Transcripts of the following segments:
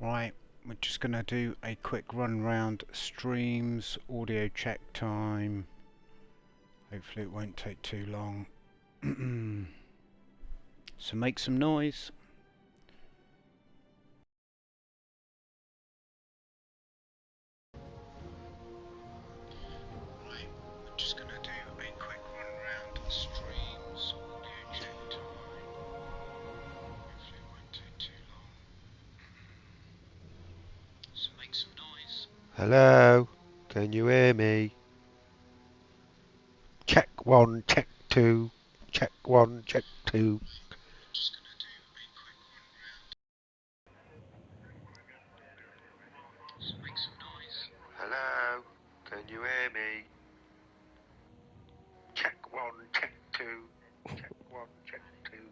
Right, we're just going to do a quick run round streams, audio check time. Hopefully it won't take too long. So make some noise. Right, we're just going to do a quick run round streams, audio check time. Hopefully it won't take too long. So make some noise. Hello, can you hear me? Check one, check two, check one, check two. Just going to do a quick run round. So make some noise. Hello, can you hear me? Check one, check two, check one, check two.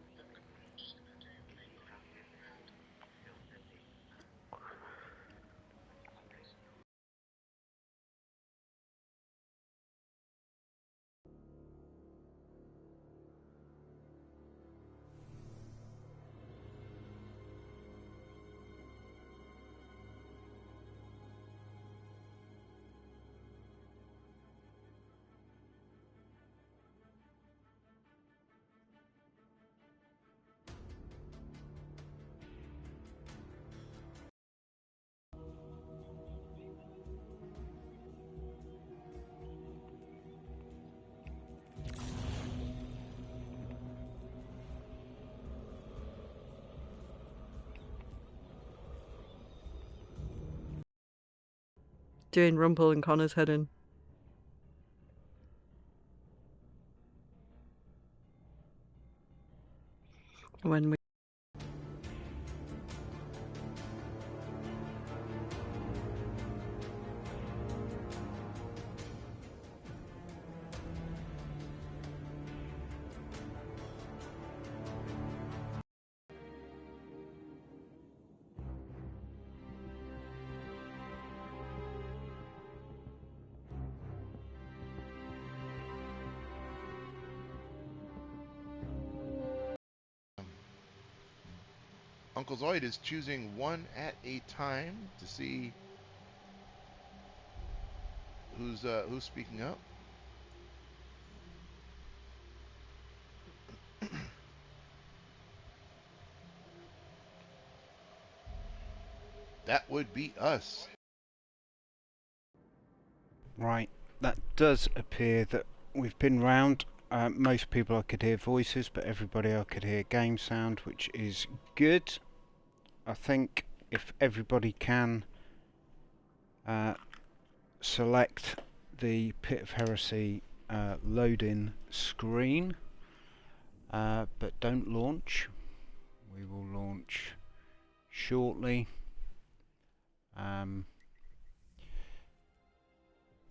Doing Rumple and Connor's head in. When we Uncle Zoid is choosing one at a time to see who's speaking up. That would be us. Right, that does appear that we've been round. Most people I could hear voices, but everybody I could hear game sound, which is good. I think if everybody can select the Pit of Heresy load-in screen, but don't launch. We will launch shortly.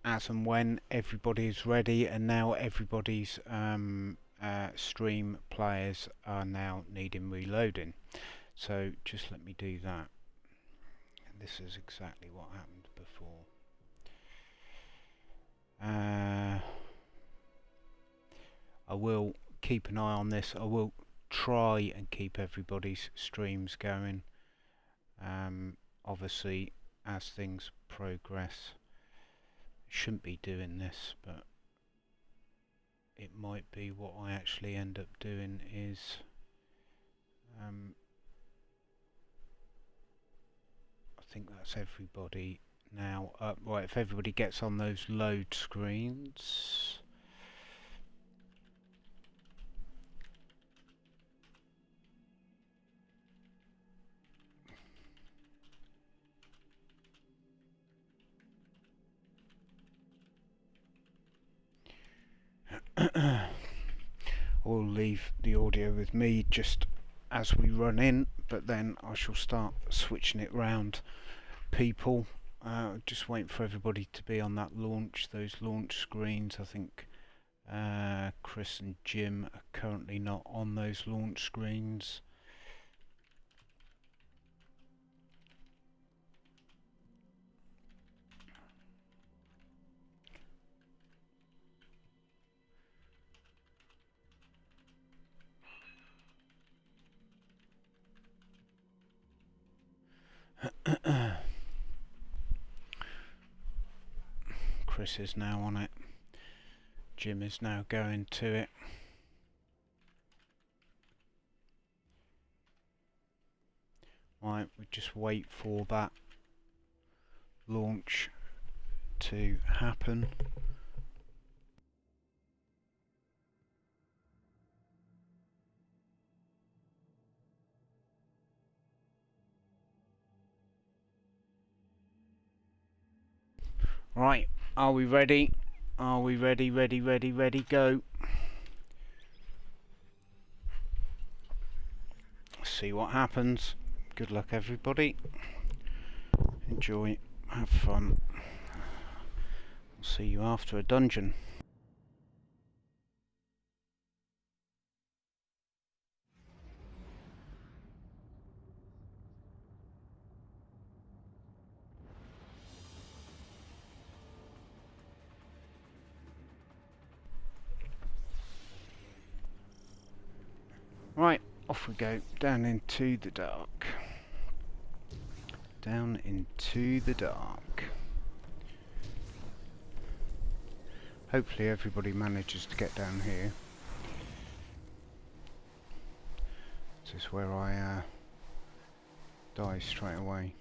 As and when everybody is ready, and now everybody's stream players are now needing reloading. So just let me do that. And this is exactly what happened before. I will keep an eye on this. I will try and keep everybody's streams going. Obviously, as things progress, shouldn't be doing this, but it might be what I actually end up doing is I think that's everybody now. Right, if everybody gets on those load screens. I will leave the audio with me just as we run in, but then I shall start switching it round people. Just waiting for everybody to be on that launch, those launch screens. I think Chris and Jim are currently not on those launch screens. Chris is now on it. Jim is now going to it. Right, we just wait for that launch to happen. Right, are we ready? Are we ready, ready, go. See what happens. Good luck everybody. Enjoy, have fun. I'll see you after a dungeon. Right, off we go, down into the dark. Down into the dark. Hopefully everybody manages to get down here. This is where I die straight away.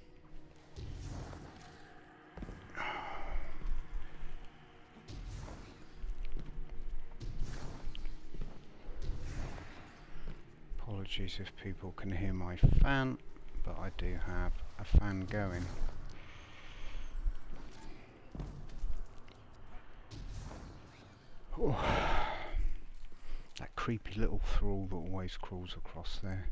Apologies if people can hear my fan, but I do have a fan going. Oh, that creepy little thrall that always crawls across there.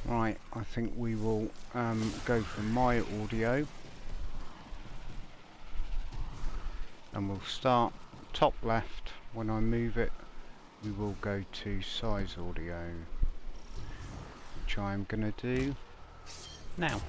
Right, I think we will go for my audio, and we'll start top left. When I move it, we will go to size audio, which I'm going to do now.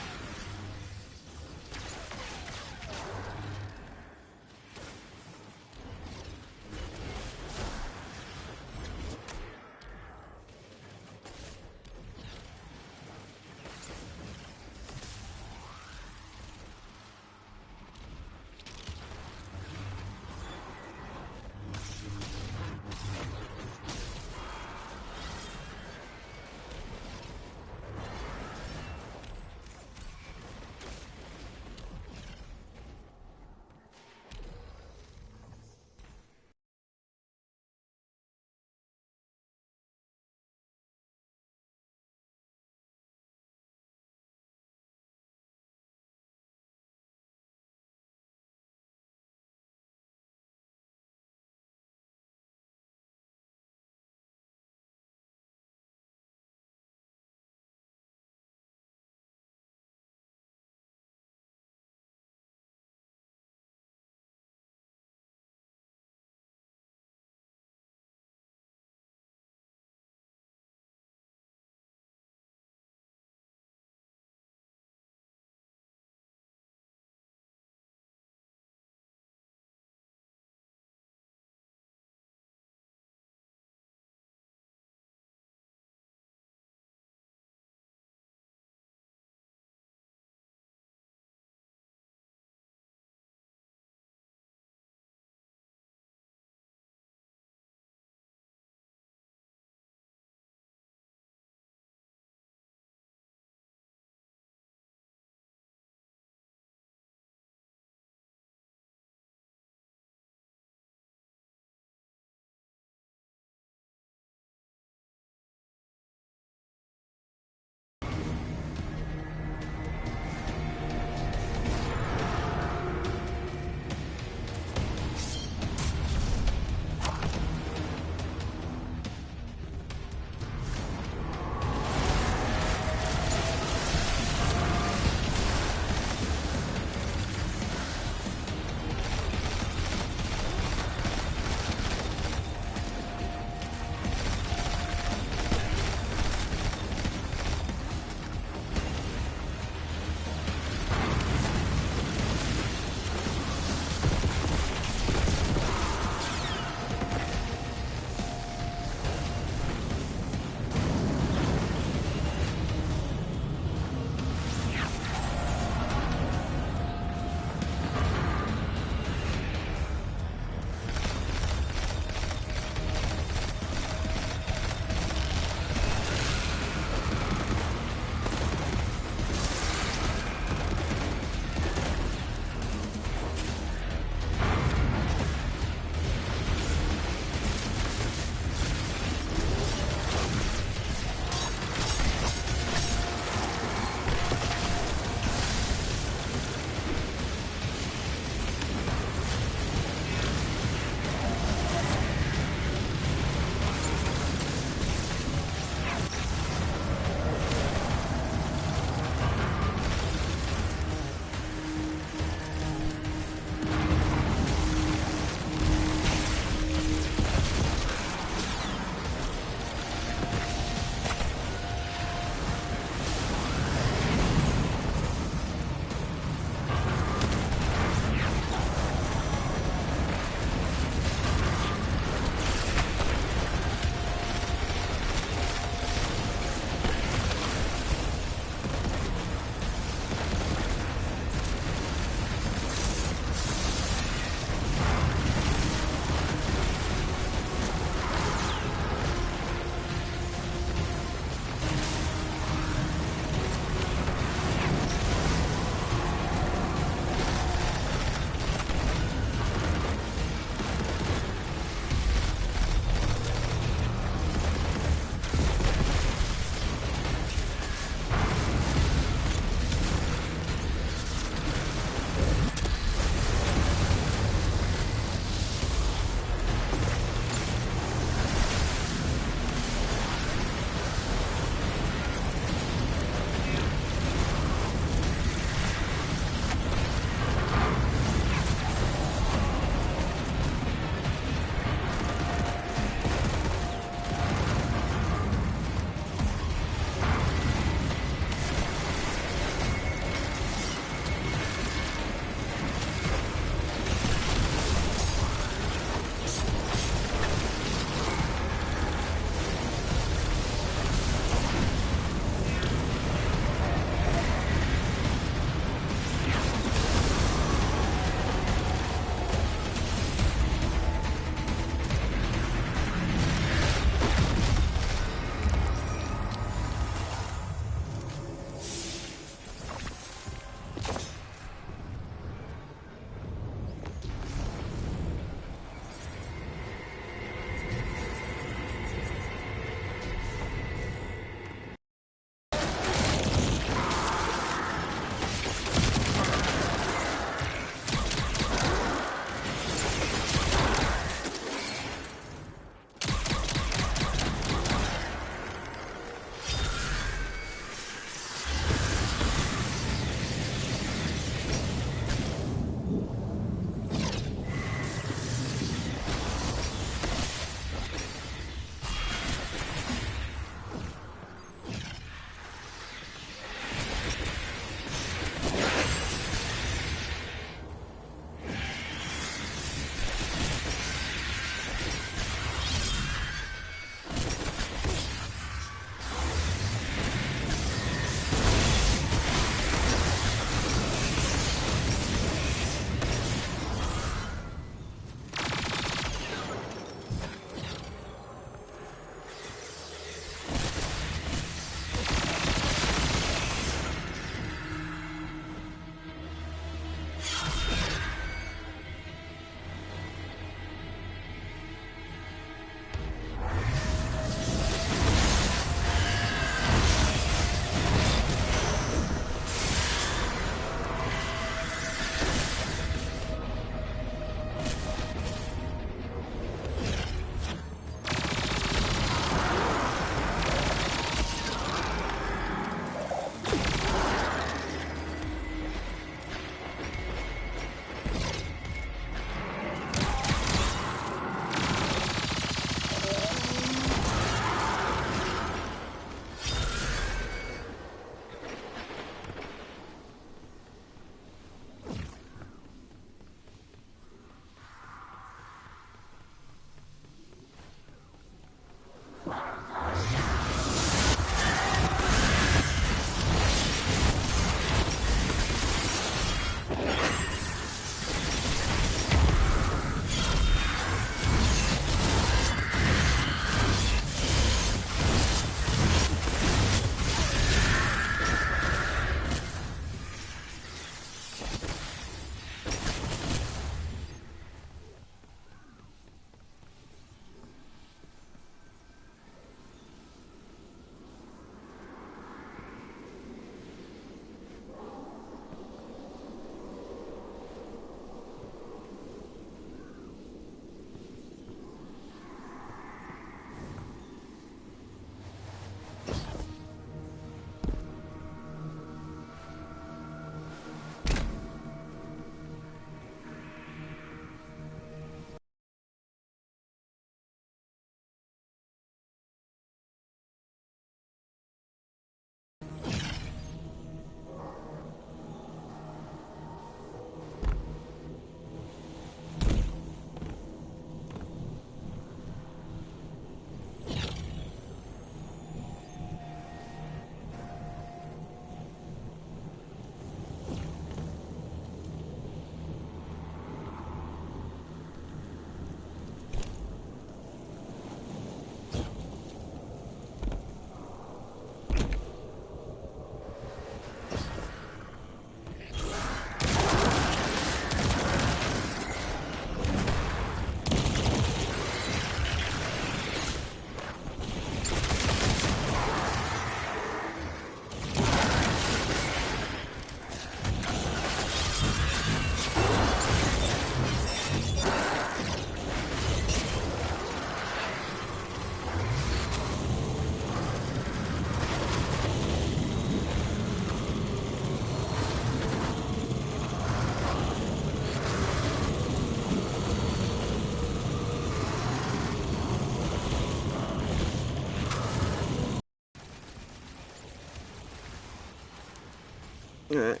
Alright.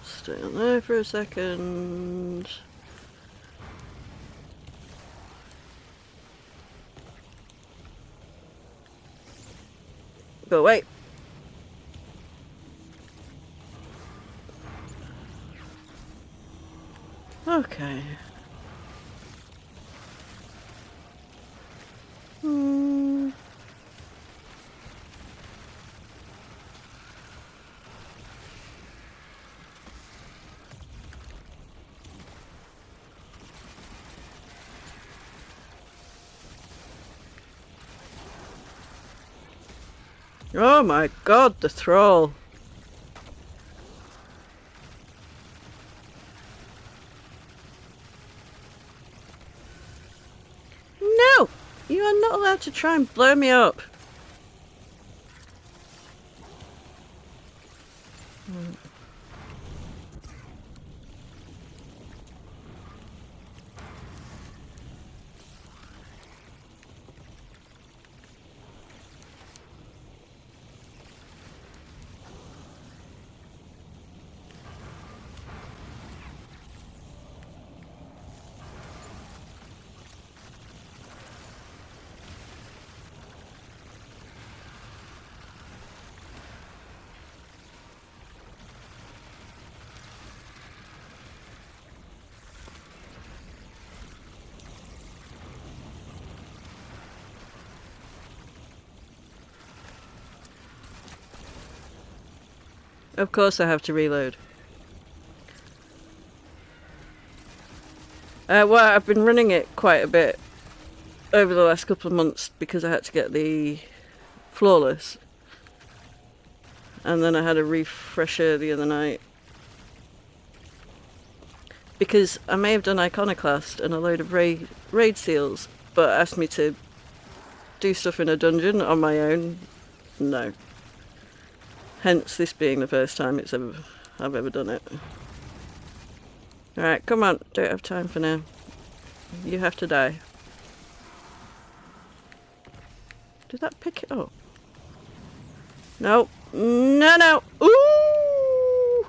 Stay on there for a second. Go away. Okay. Oh my god, the thrall. No! You are not allowed to try and blow me up. Of course I have to reload. Well, I've been running it quite a bit over the last couple of months because I had to get the flawless. And then I had a refresher the other night. Because I may have done Iconoclast and a load of raid seals, but asked me to do stuff in a dungeon on my own. No. Hence this being the first time I've ever done it. Alright, come on, don't have time for now. You have to die. Did that pick it up? No. No, no! Ooh!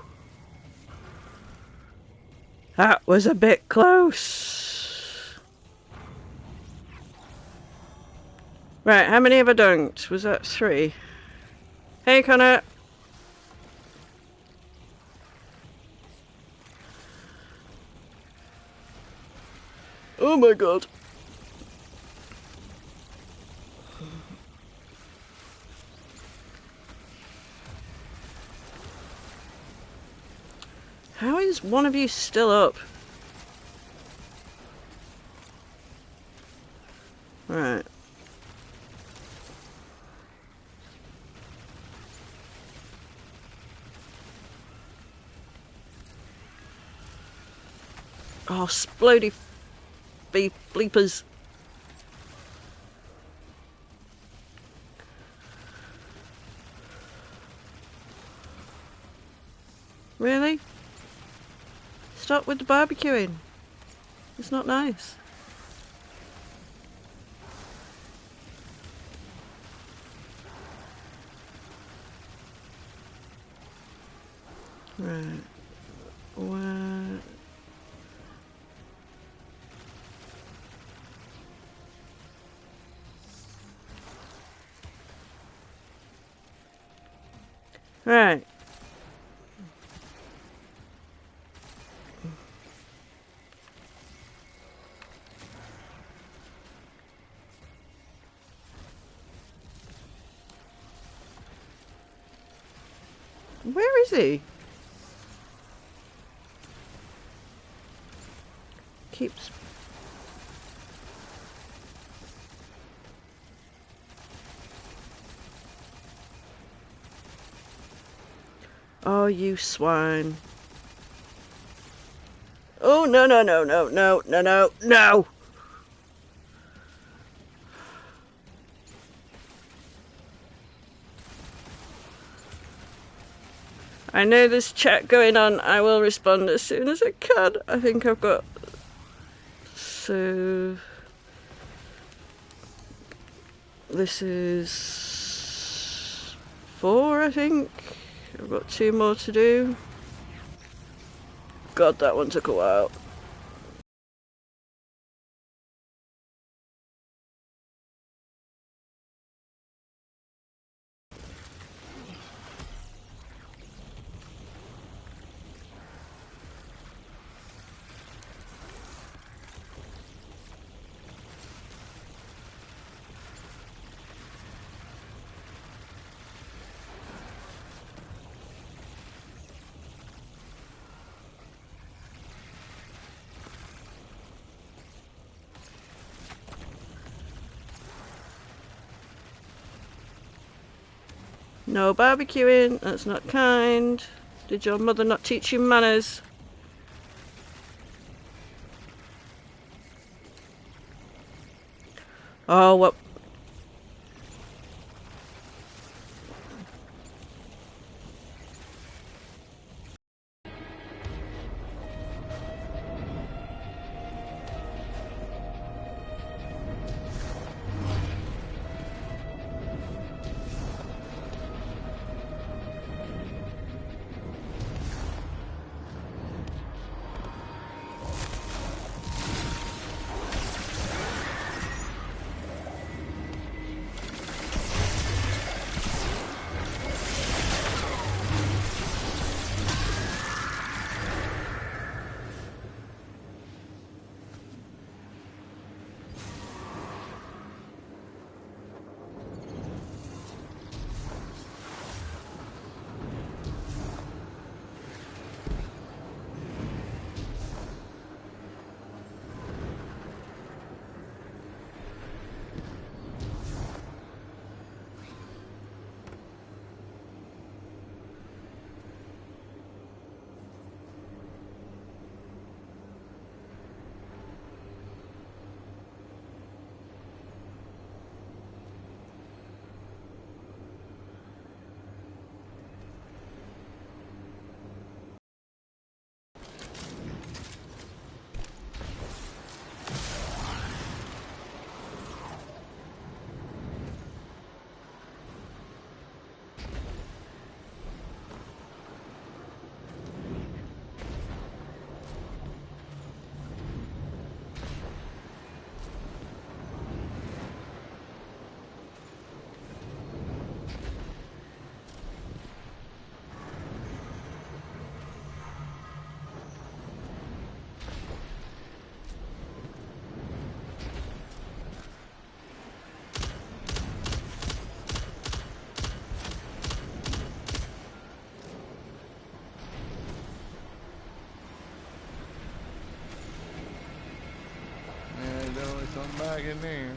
That was a bit close. Right, how many have I dunked? Was that 3? Hey, Connor! Oh my god. How is one of you still up? Right. Oh, splody bleepers. Really? Stop with the barbecuing. It's not nice. Right. Where? Right. Where is he? Keeps... Oh, you swine. Oh, no, no, no, no, no, no, no, no! I know there's chat going on. I will respond as soon as I can. I think I've got... So... This is... 4, I think? I've got 2 more to do. God, that one took a while. No barbecuing, that's not kind. Did your mother not teach you manners? Oh, what? Man, there's only something back in there.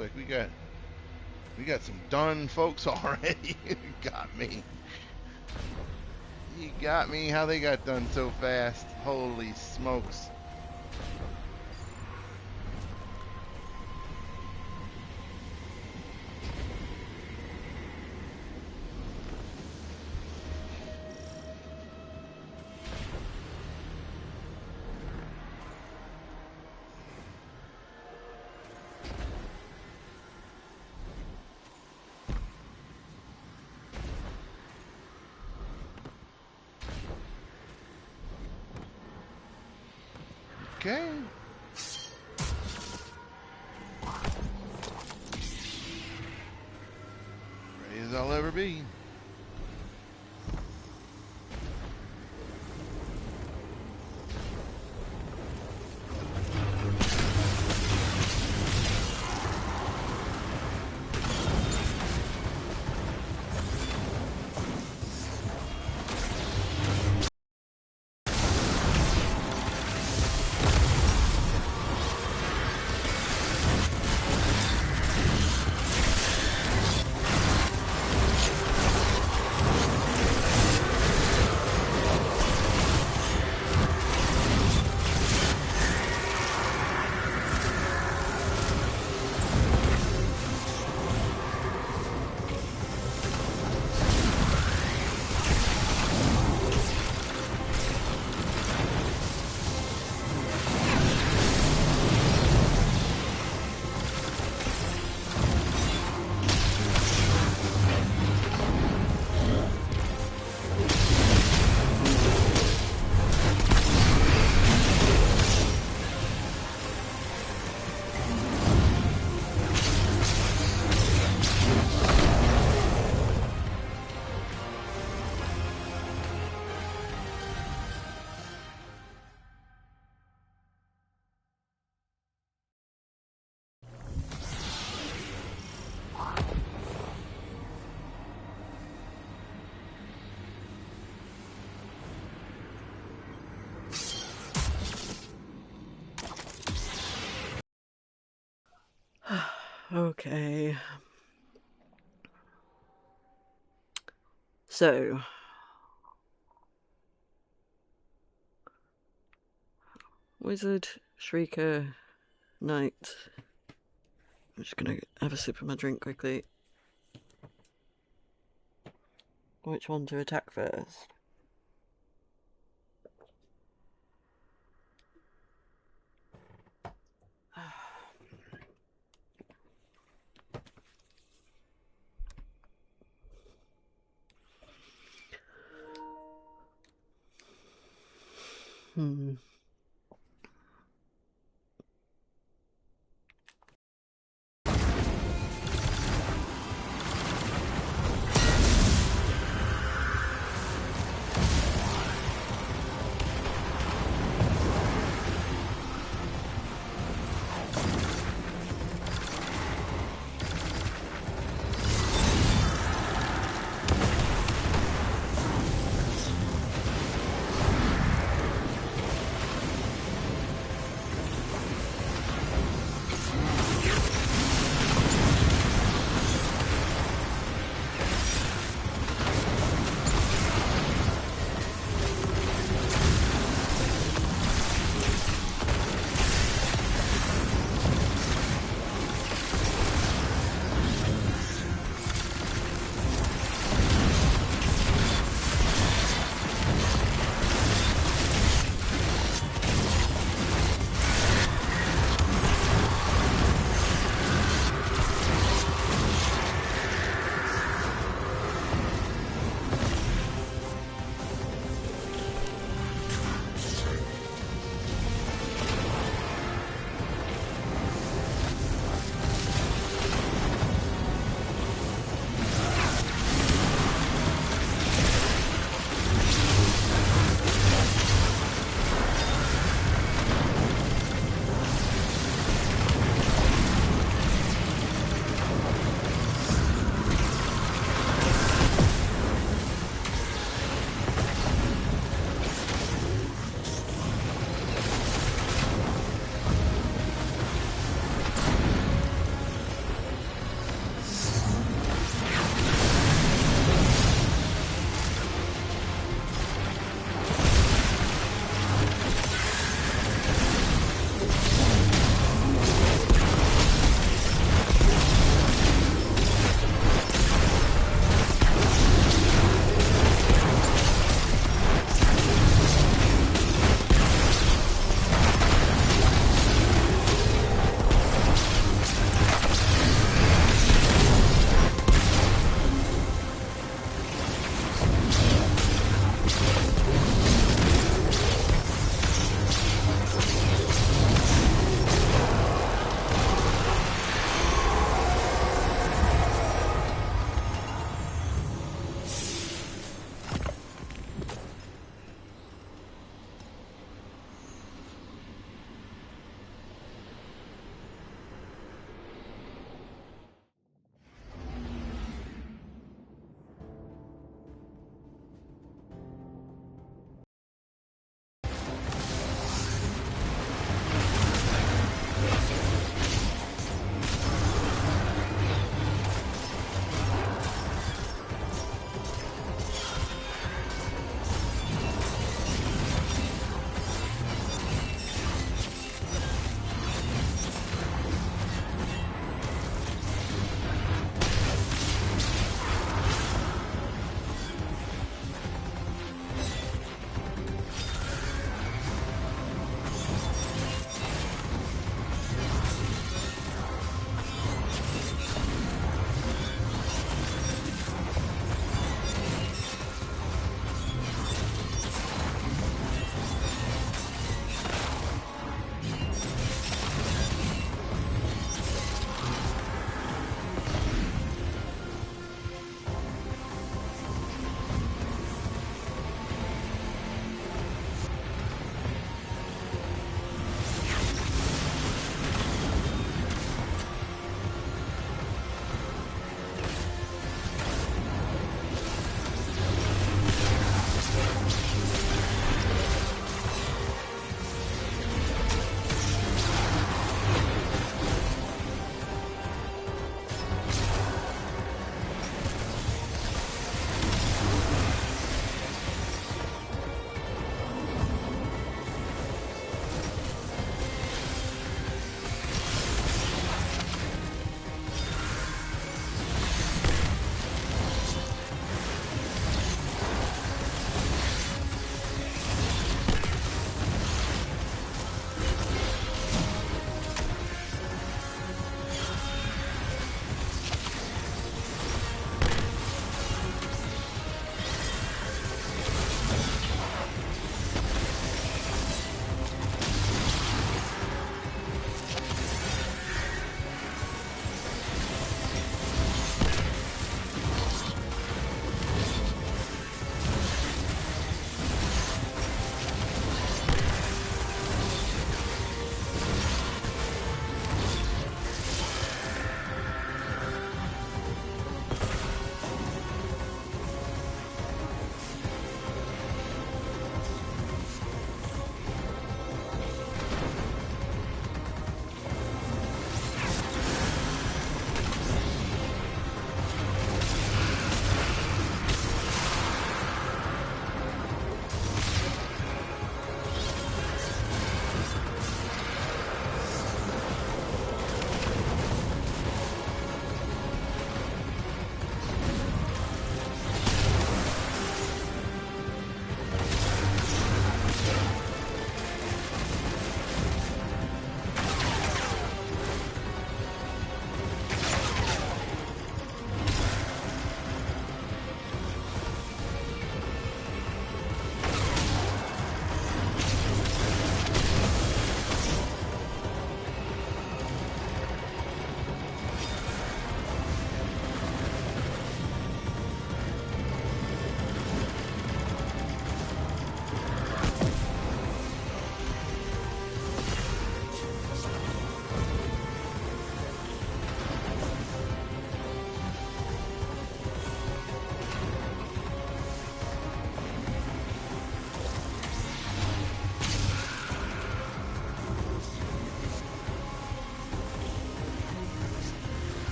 like we got some done folks already. You got me. You got me. How they got done so fast? Holy smokes! Okay. Ready as I'll ever be. Okay. So, Wizard, Shrieker, Knight. I'm just gonna have a sip of my drink quickly. Which one to attack first? Hmm.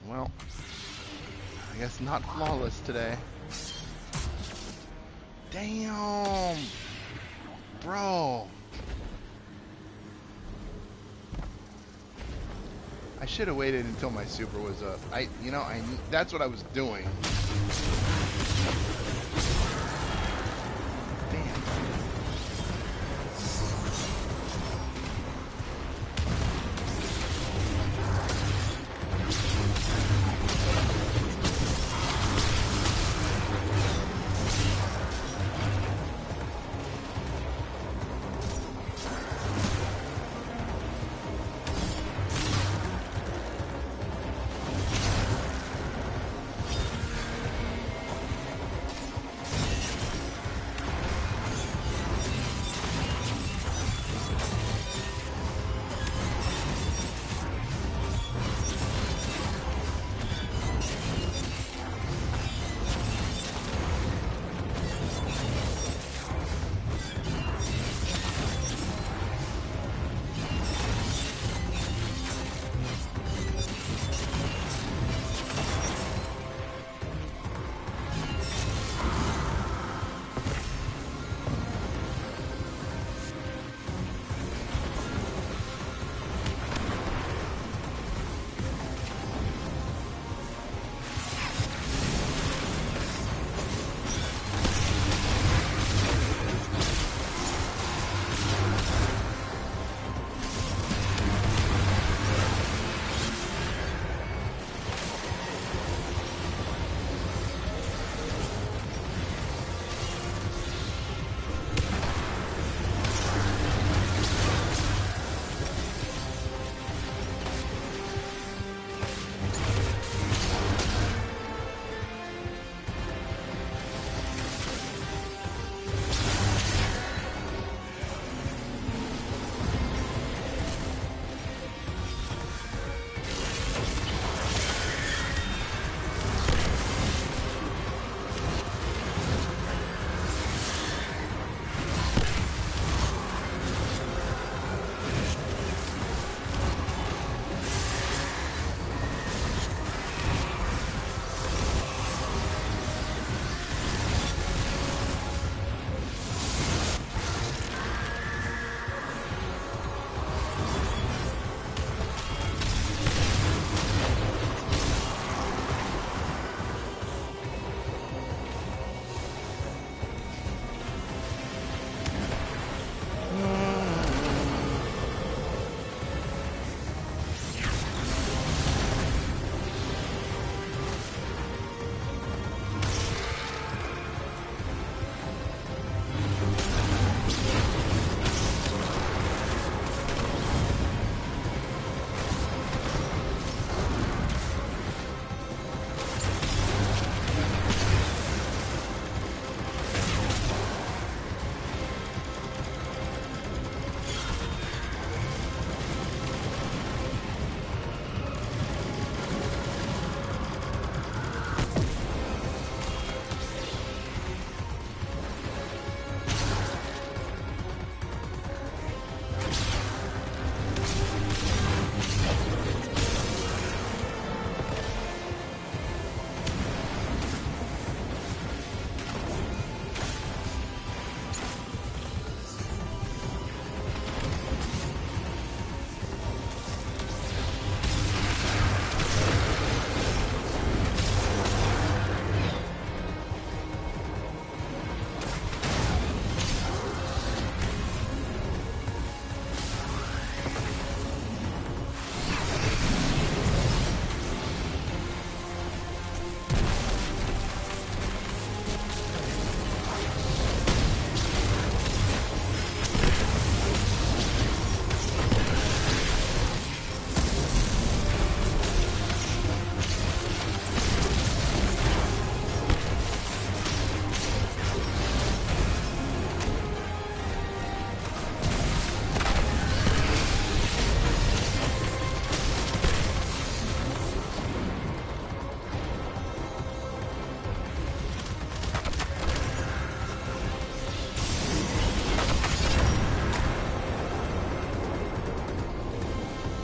Well, I guess not flawless today. Damn! Bro! I should have waited until my super was up. That's what I was doing. Damn.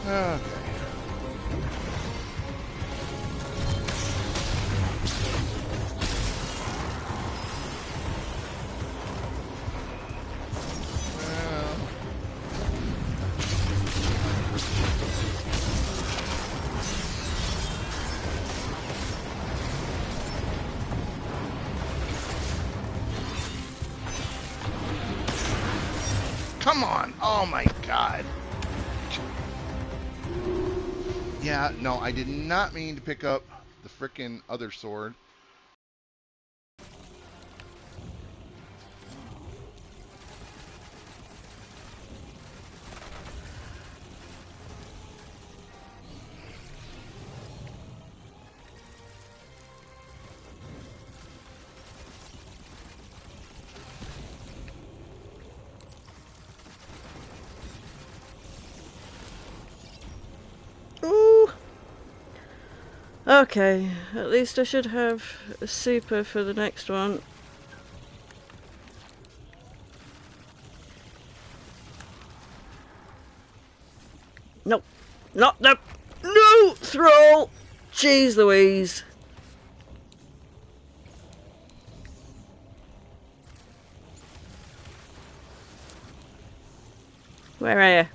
Okay. come on! Oh my god! Yeah, no, I did not mean to pick up the frickin' other sword. Ooh. Okay, at least I should have a super for the next one. Nope. Not the... No! Throw! Jeez Louise. Where are you?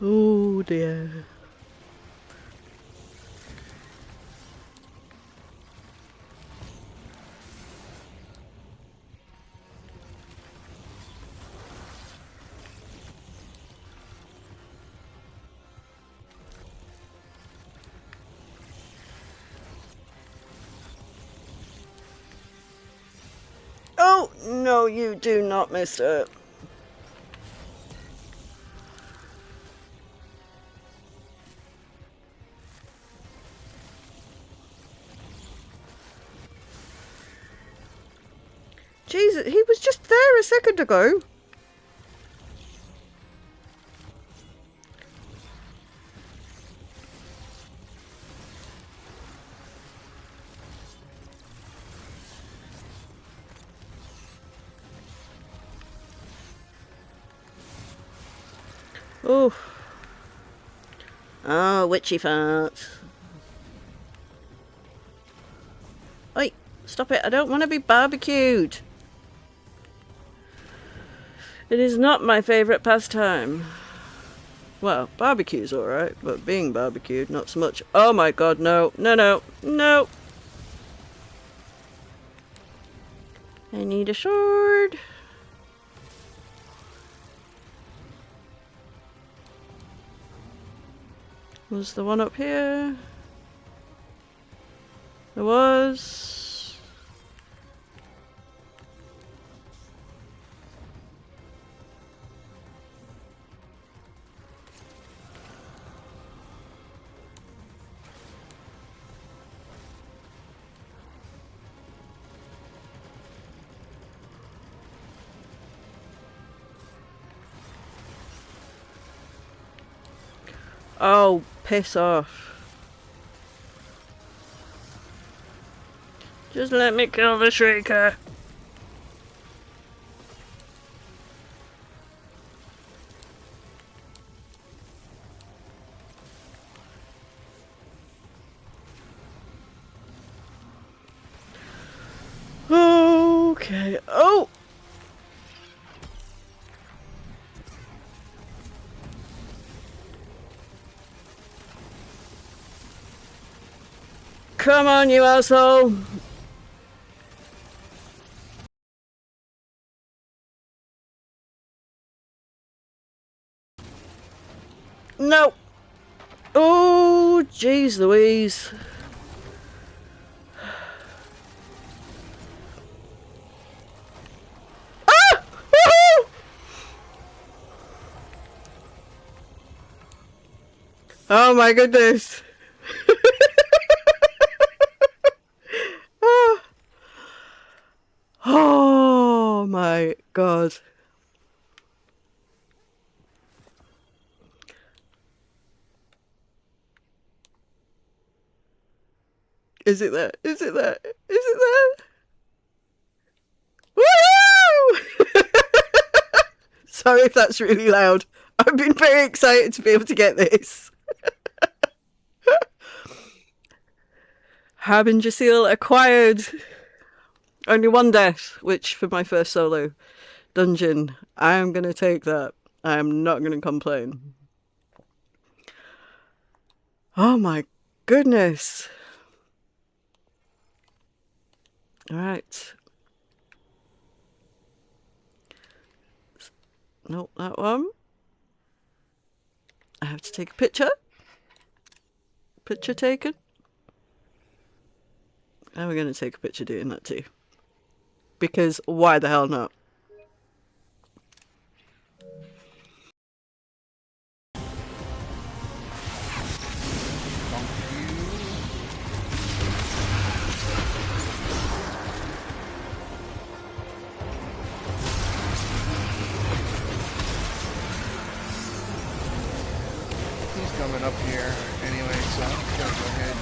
Oh dear. Oh, no, you do not, mister. Jesus, he was just there a second ago. Oh. Oh, witchy farts. Oi, stop it. I don't want to be barbecued. It is not my favourite pastime. Well, barbecue's alright, but being barbecued, not so much. Oh my god, no. No, no. No. I need a sword. Was the one up here? There was. Oh, piss off. Just let me kill the Shrieker. Okay. Oh! Come on, you asshole! No! Oh, jeez Louise. Ah! Woohoo! Oh my goodness. Oh my god. Is it there? Is it there? Is it there? Woo! Sorry if that's really loud. I've been very excited to be able to get this. Harbinger Seal acquired. Only one death, which for my first solo dungeon, I am going to take that. I am not going to complain. Oh my goodness. Alright. Nope, that one. I have to take a picture. Picture taken. And we're going to take a picture doing that too. Because why the hell not? He's coming up here anyway, so I'm just gonna go ahead and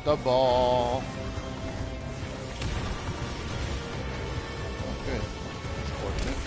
the ball. Oh, good. That's fortunate.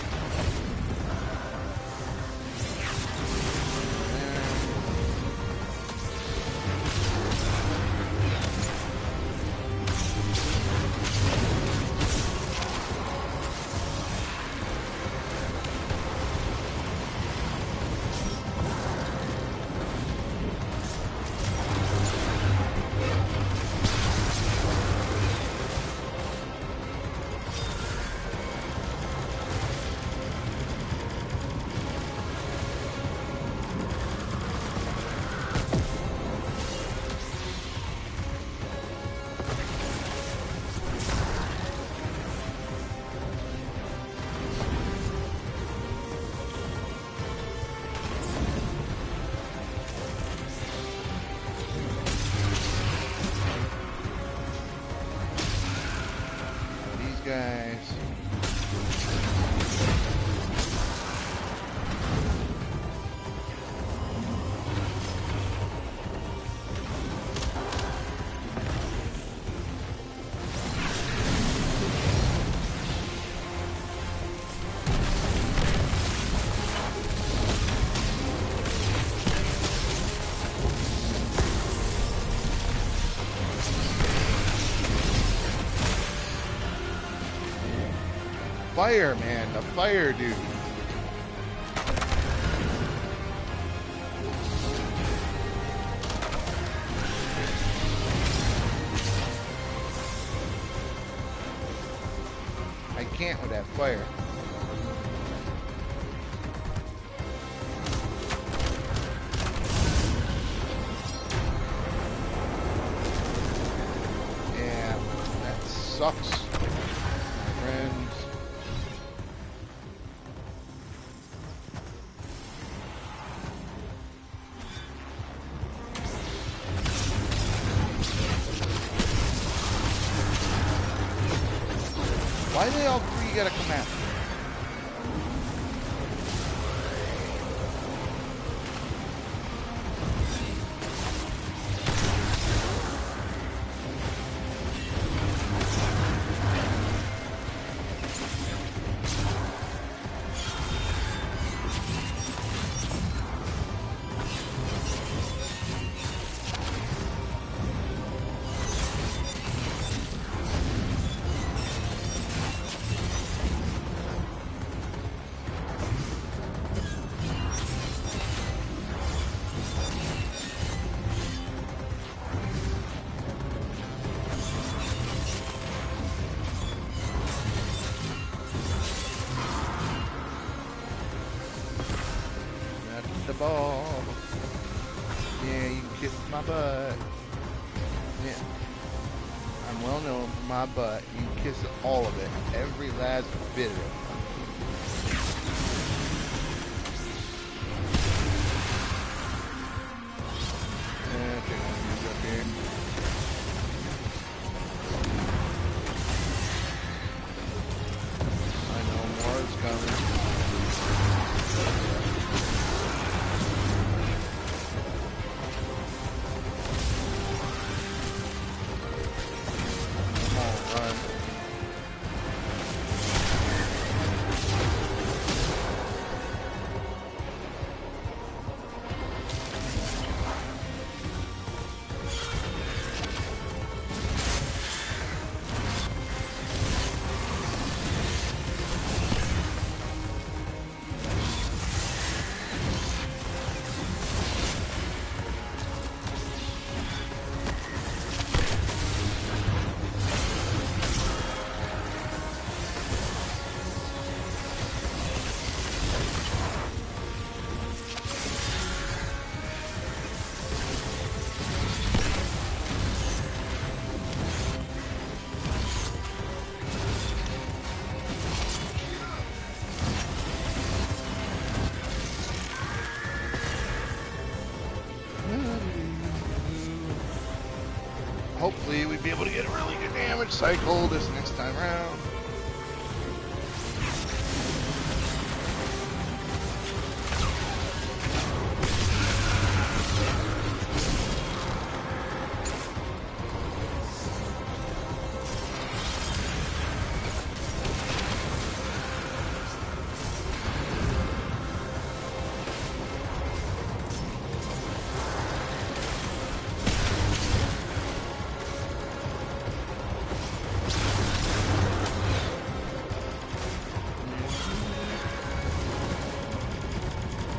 Guys. Fire, man, the fire dude. I can't with that fire. Yeah, that sucks, my friends. Why they all three gotta come at me? all. Yeah, you can kiss my butt. Yeah. I'm well known for my butt. You can kiss all of it. Every last bit of it. Okay, he's up here. I know more is coming. Hopefully we'd be able to get a really good damage cycle this next time around.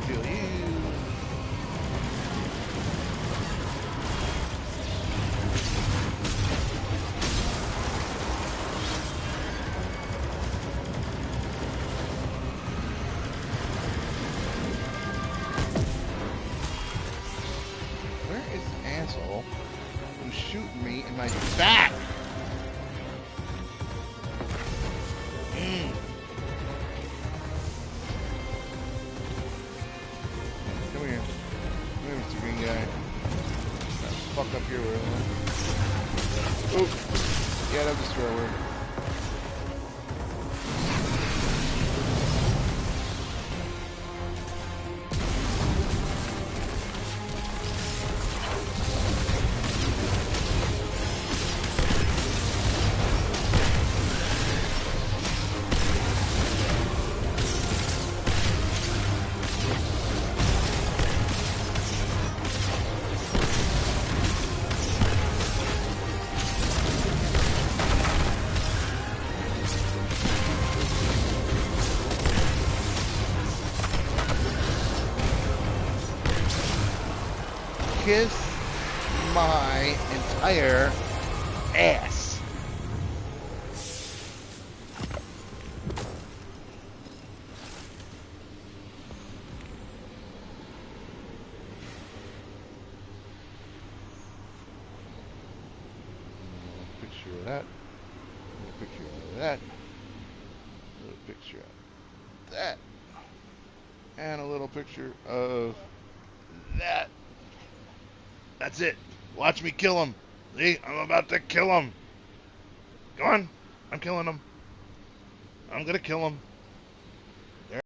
Kill you. Where is the asshole who's shooting me in my back? Come here. Come here, Mr. Green Guy. Fuck up here with him. Oh! Yeah, that'll destroy a word. Kiss my entire ass. Picture of that. A picture of that. A little picture of that. And a little picture of that. That's it. Watch me kill him. See, I'm about to kill him. Go on. I'm killing him. I'm gonna kill him. There.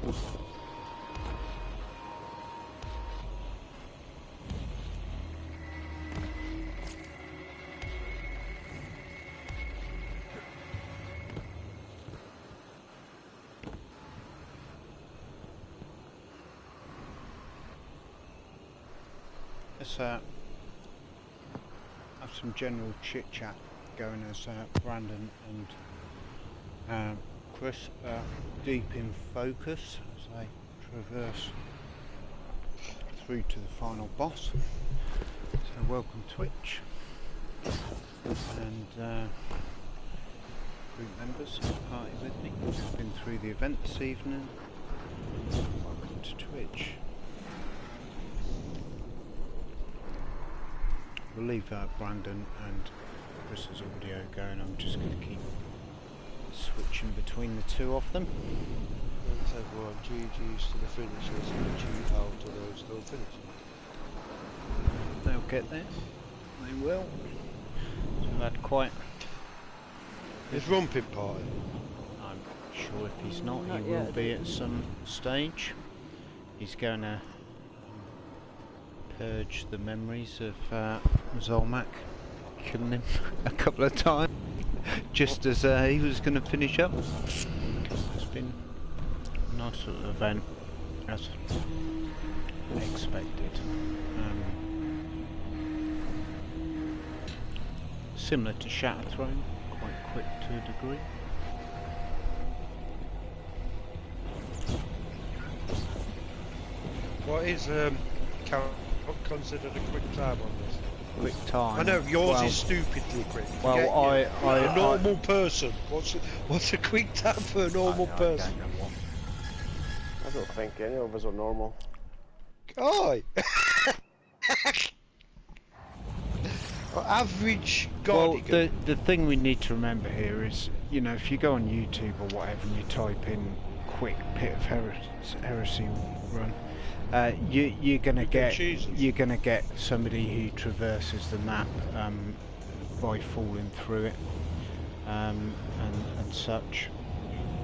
Let's have some general chit chat going as Brandon and Chris are deep in focus as they traverse through to the final boss. So welcome Twitch and group members of the party with me. We've been through the event this evening. Welcome to Twitch. We'll leave Brandon and Chris's audio going. I'm just going to keep switching between the two of them. Thanks everyone, GG's to the finishers and GG out to those still finishing. They'll get there. They will. So we've had quite... Is Rumpin party? I'm not sure if he's not. Not He yet, will be at some stage. He's going to purge the memories of Zolmak killing him a couple of times just as he was going to finish up. It's been a nice sort of event as expected. Similar to Shatterthrone, quite quick to a degree. What is considered a quick time on this? Quick time. I know yours well, is stupidly quick. Well, a normal person. What's a quick time for a normal person? I don't think any of us are normal. Aye. Average Well, Godigan. the thing we need to remember here is, you know, if you go on YouTube or whatever and you type in "quick pit of heresy run," you're gonna get somebody who traverses the map by falling through it and such.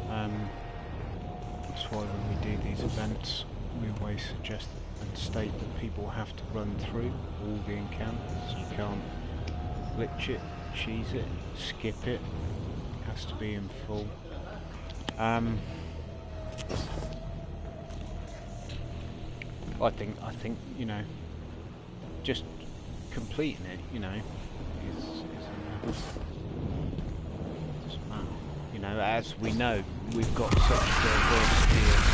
That's why when we do these events, we always suggest and state that people have to run through all the encounters. You can't glitch it, cheese it, skip it. It has to be in full. I think you know, just completing it, you know, is enough. Doesn't matter. You know, as we know, we've got such diversity of,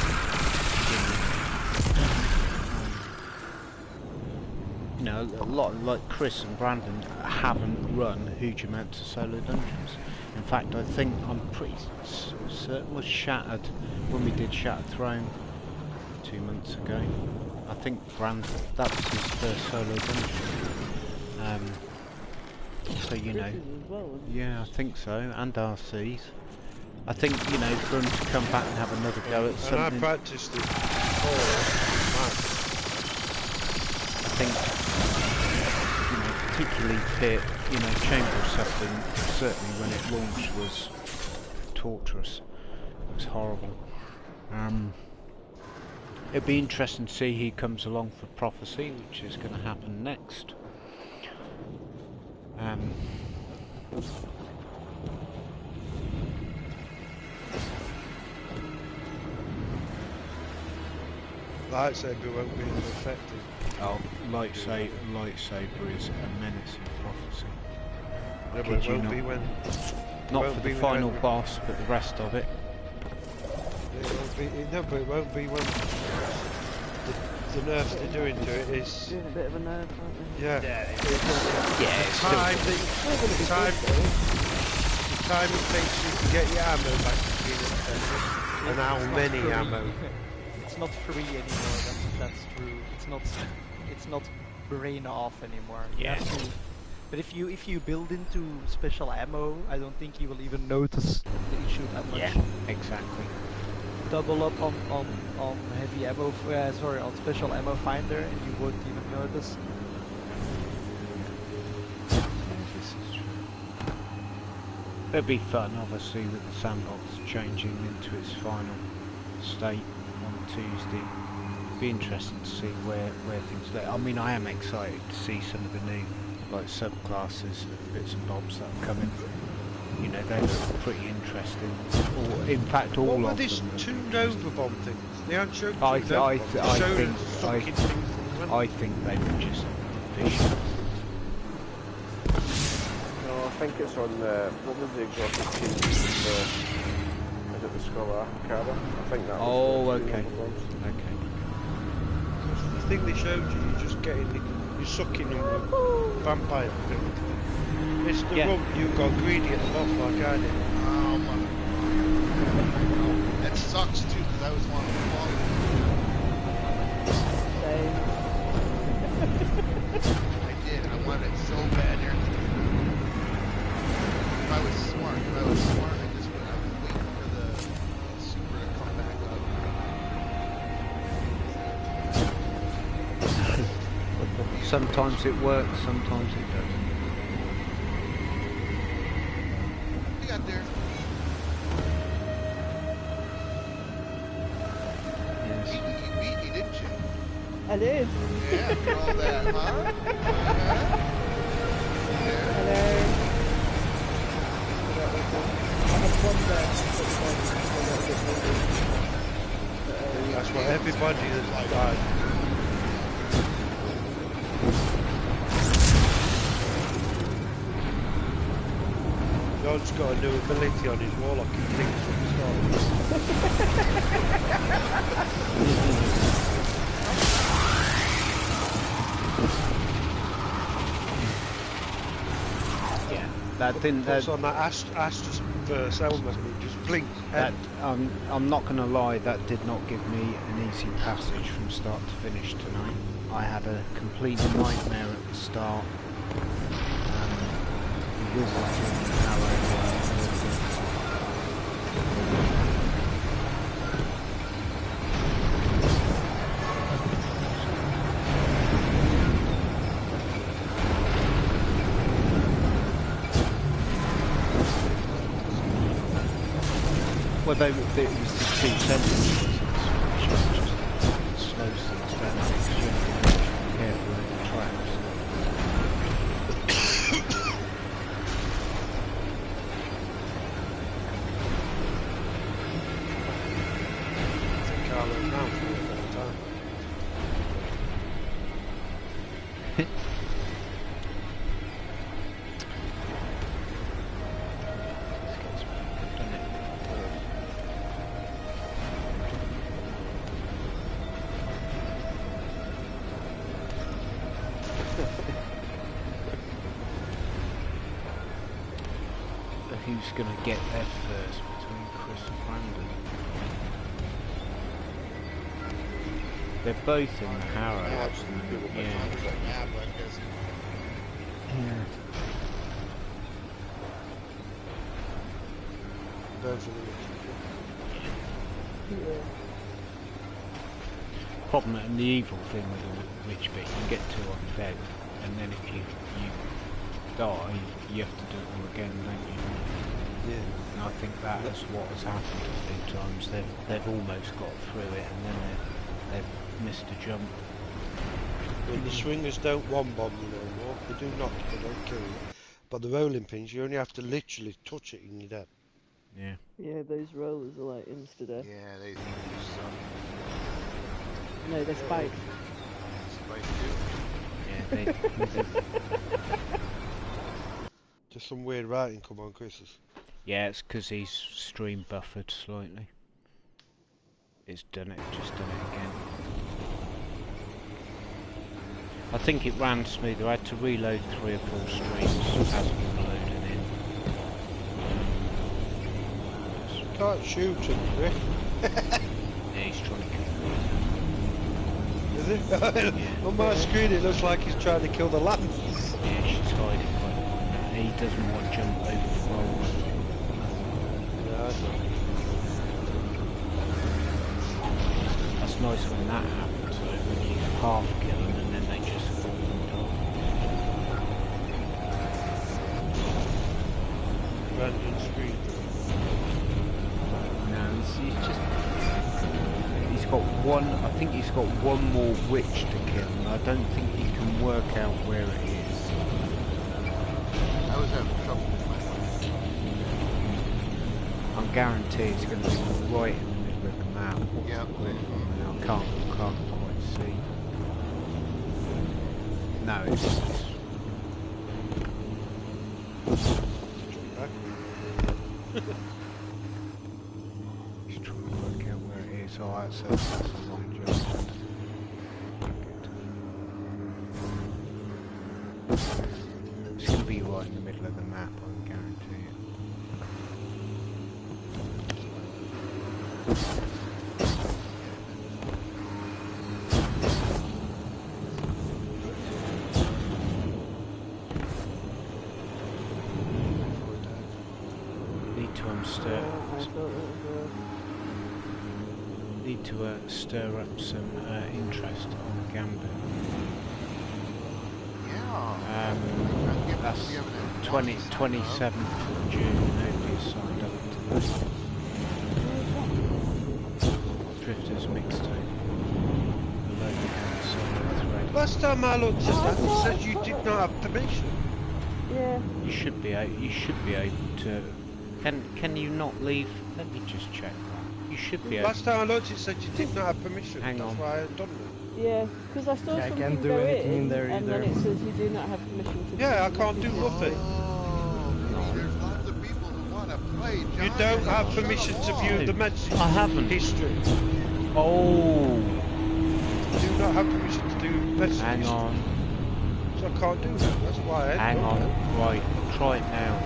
you know, a lot like Chris and Brandon haven't run huge amounts of solo dungeons. In fact, I think I'm pretty certain was Shattered when we did Shattered Throne 2 months ago. I think Brandon, that was his first solo dungeon. So you know, yeah, I think so, and RC's. I think, you know, for him to come back and have another go at something. And I practiced it before. I think, you know, particularly Pit, you know, Chamber Assassin, certainly when it launched, was torturous. It was horrible. It'd be interesting to see who comes along for Prophecy, which is going to happen next. Lightsaber won't be as effective. Oh, lightsaber is a menace in Prophecy. No, but Kid it you won't not. be when. Not won't for be the final when- boss, but the rest of it. It won't be. No, but it won't be when. The nerf they're doing to it is. Doing a bit of a nerve, aren't they? Yeah. Yeah, it's Time that the time it takes you to get your ammo back to being effective, and how many ammo. It's not free anymore. That's true. It's not brain off anymore. You Yeah. have to, but if you build into special ammo, I don't think you will even notice that you shoot that much. Yeah, exactly. Double up on heavy ammo. On special ammo finder, and you won't even notice. This is true. It'd be fun, obviously, with the sandbox changing into its final state. on Tuesday. Be interesting to see where things go. I mean, I am excited to see some of the new like subclasses, bits and bobs that are coming. You know, they look pretty interesting. Or in fact, all What were of these them. Look two interesting. Nova Bomb things? They aren't showed two I Nova Bombs. They showed think fucking things from the I think they were just vicious. No, I think it's on the, what was the exotic team? Is it the Skull Arcada? I think that was Oh, the two okay. Nova Bombs. Okay. The thing they showed you, you're just getting, you're sucking them with vampire thing. It's the Yeah. rump you got greedy at the bottom like I did. Oh, mother. That sucks too, because I was one of the Same. I did. I wanted it so bad here. If I was smart, I just would, I was waiting for the super to come back up. Sometimes it works, sometimes it doesn't. You got there. Yes. You beat me, didn't you? I did. Yeah, after all that, huh? Yeah. Hello. I had one there. That's what everybody has died. John's got a new ability on his warlock, he thinks from the Yeah. That didn't. start. Puts on that Astus verse helmet and he just blinks. That I'm not going to lie. That did not give me an easy passage from start to finish tonight. I had a complete nightmare at the start. The wizards and the arrow well, it was the two sentences which just slows things down because you have to be careful of the traps. I think I'll learn now for a long time. Who's going to get there first between Chris and Brandon? They're both in the Harrow. Yeah, just do it with my Yeah. thumbs right now, but I guess Yeah. Both of them. Problem and the evil thing with the witch bit, you can get two on dead, and then if you die, you have to do it all again, don't you? Yeah. And I think that is what has happened a few times. They've almost got through it, and then they've missed a jump. Well, the swingers don't one bomb you no more. They do knock, they don't kill you. But the rolling pins, you only have to literally touch it and you're dead. Yeah. Yeah, those rollers are like insta-death. yeah, they suck. No, they spike. Spice too. Yeah, Just some weird writing come on Chris's. yeah, it's because he's stream buffered slightly. It's done it, just done it again. I think it ran smoother. I had to reload 3 or 4 streams as we were loading in. Can't shoot him, Rick. Yeah, he's trying to kill me. Is it? Yeah. On my screen it looks like he's trying to kill the lamp. Yeah, she's hiding quite well. He doesn't want to jump over the roll. Yeah, I know. That's nice when that happens, though, when you half kill them and then they just fall and die. Random screen. No, he's just... He's got one. I think he's got one more witch to kill, and I don't think he can work out where it is. I was having trouble with my phone. I guarantee it's going to be right in the middle of the map. What's Yep. the glyph on now? Can't quite see. No, it's he's trying to work out where it is. Oh, that's a line jump. It's going to be right in the middle of the map, I guarantee it. Need to stir up some interest on Gambit. Yeah. That's 27th of June. Nobody's signed up to that. Drifters mixtape. The logo solid thread. Last time I looked at that, it said you did not have permission. Yeah. You should be able to. Can you not leave? Let me just check that. You should be able. Last time I looked, it said you did not have permission. Hang That's on. why I've done it. Yeah, because I saw Yeah, I something can't do go anything in there and then either. it says you do not have permission to. Yeah, I can't do nothing. There's lots of people who want to play. You John, don't have shut permission them to off. view the message I haven't. history. Oh, You do not have permission to do message hang history. on, So I can't do that. That's why I hang done on. it. Right, try it now.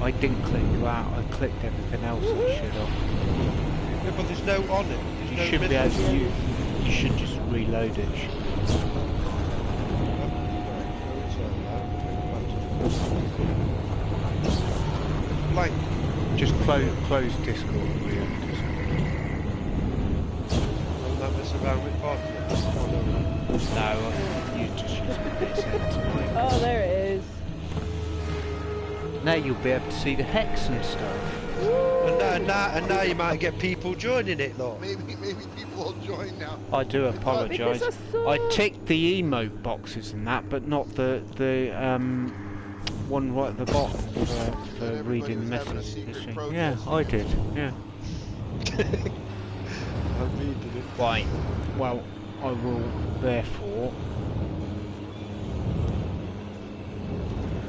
I didn't click that. I clicked everything else I should have. Yeah, but there's no on it. There's You no should be able message. to. You should just reload it. Blank. Just close Discord and reopen Discord. Don't that mess around with party. No, you just use the bits tonight. Oh, there it is. Now you'll be able to see the hex and stuff. And now you might get people joining it, though. Maybe people will join now. I do Because apologise. I saw. I ticked the emote boxes and that, but not the one right at the bottom for everybody reading was having a messages. secret Yeah, protest. I did. Yeah. I read it. Right. Well, I will therefore.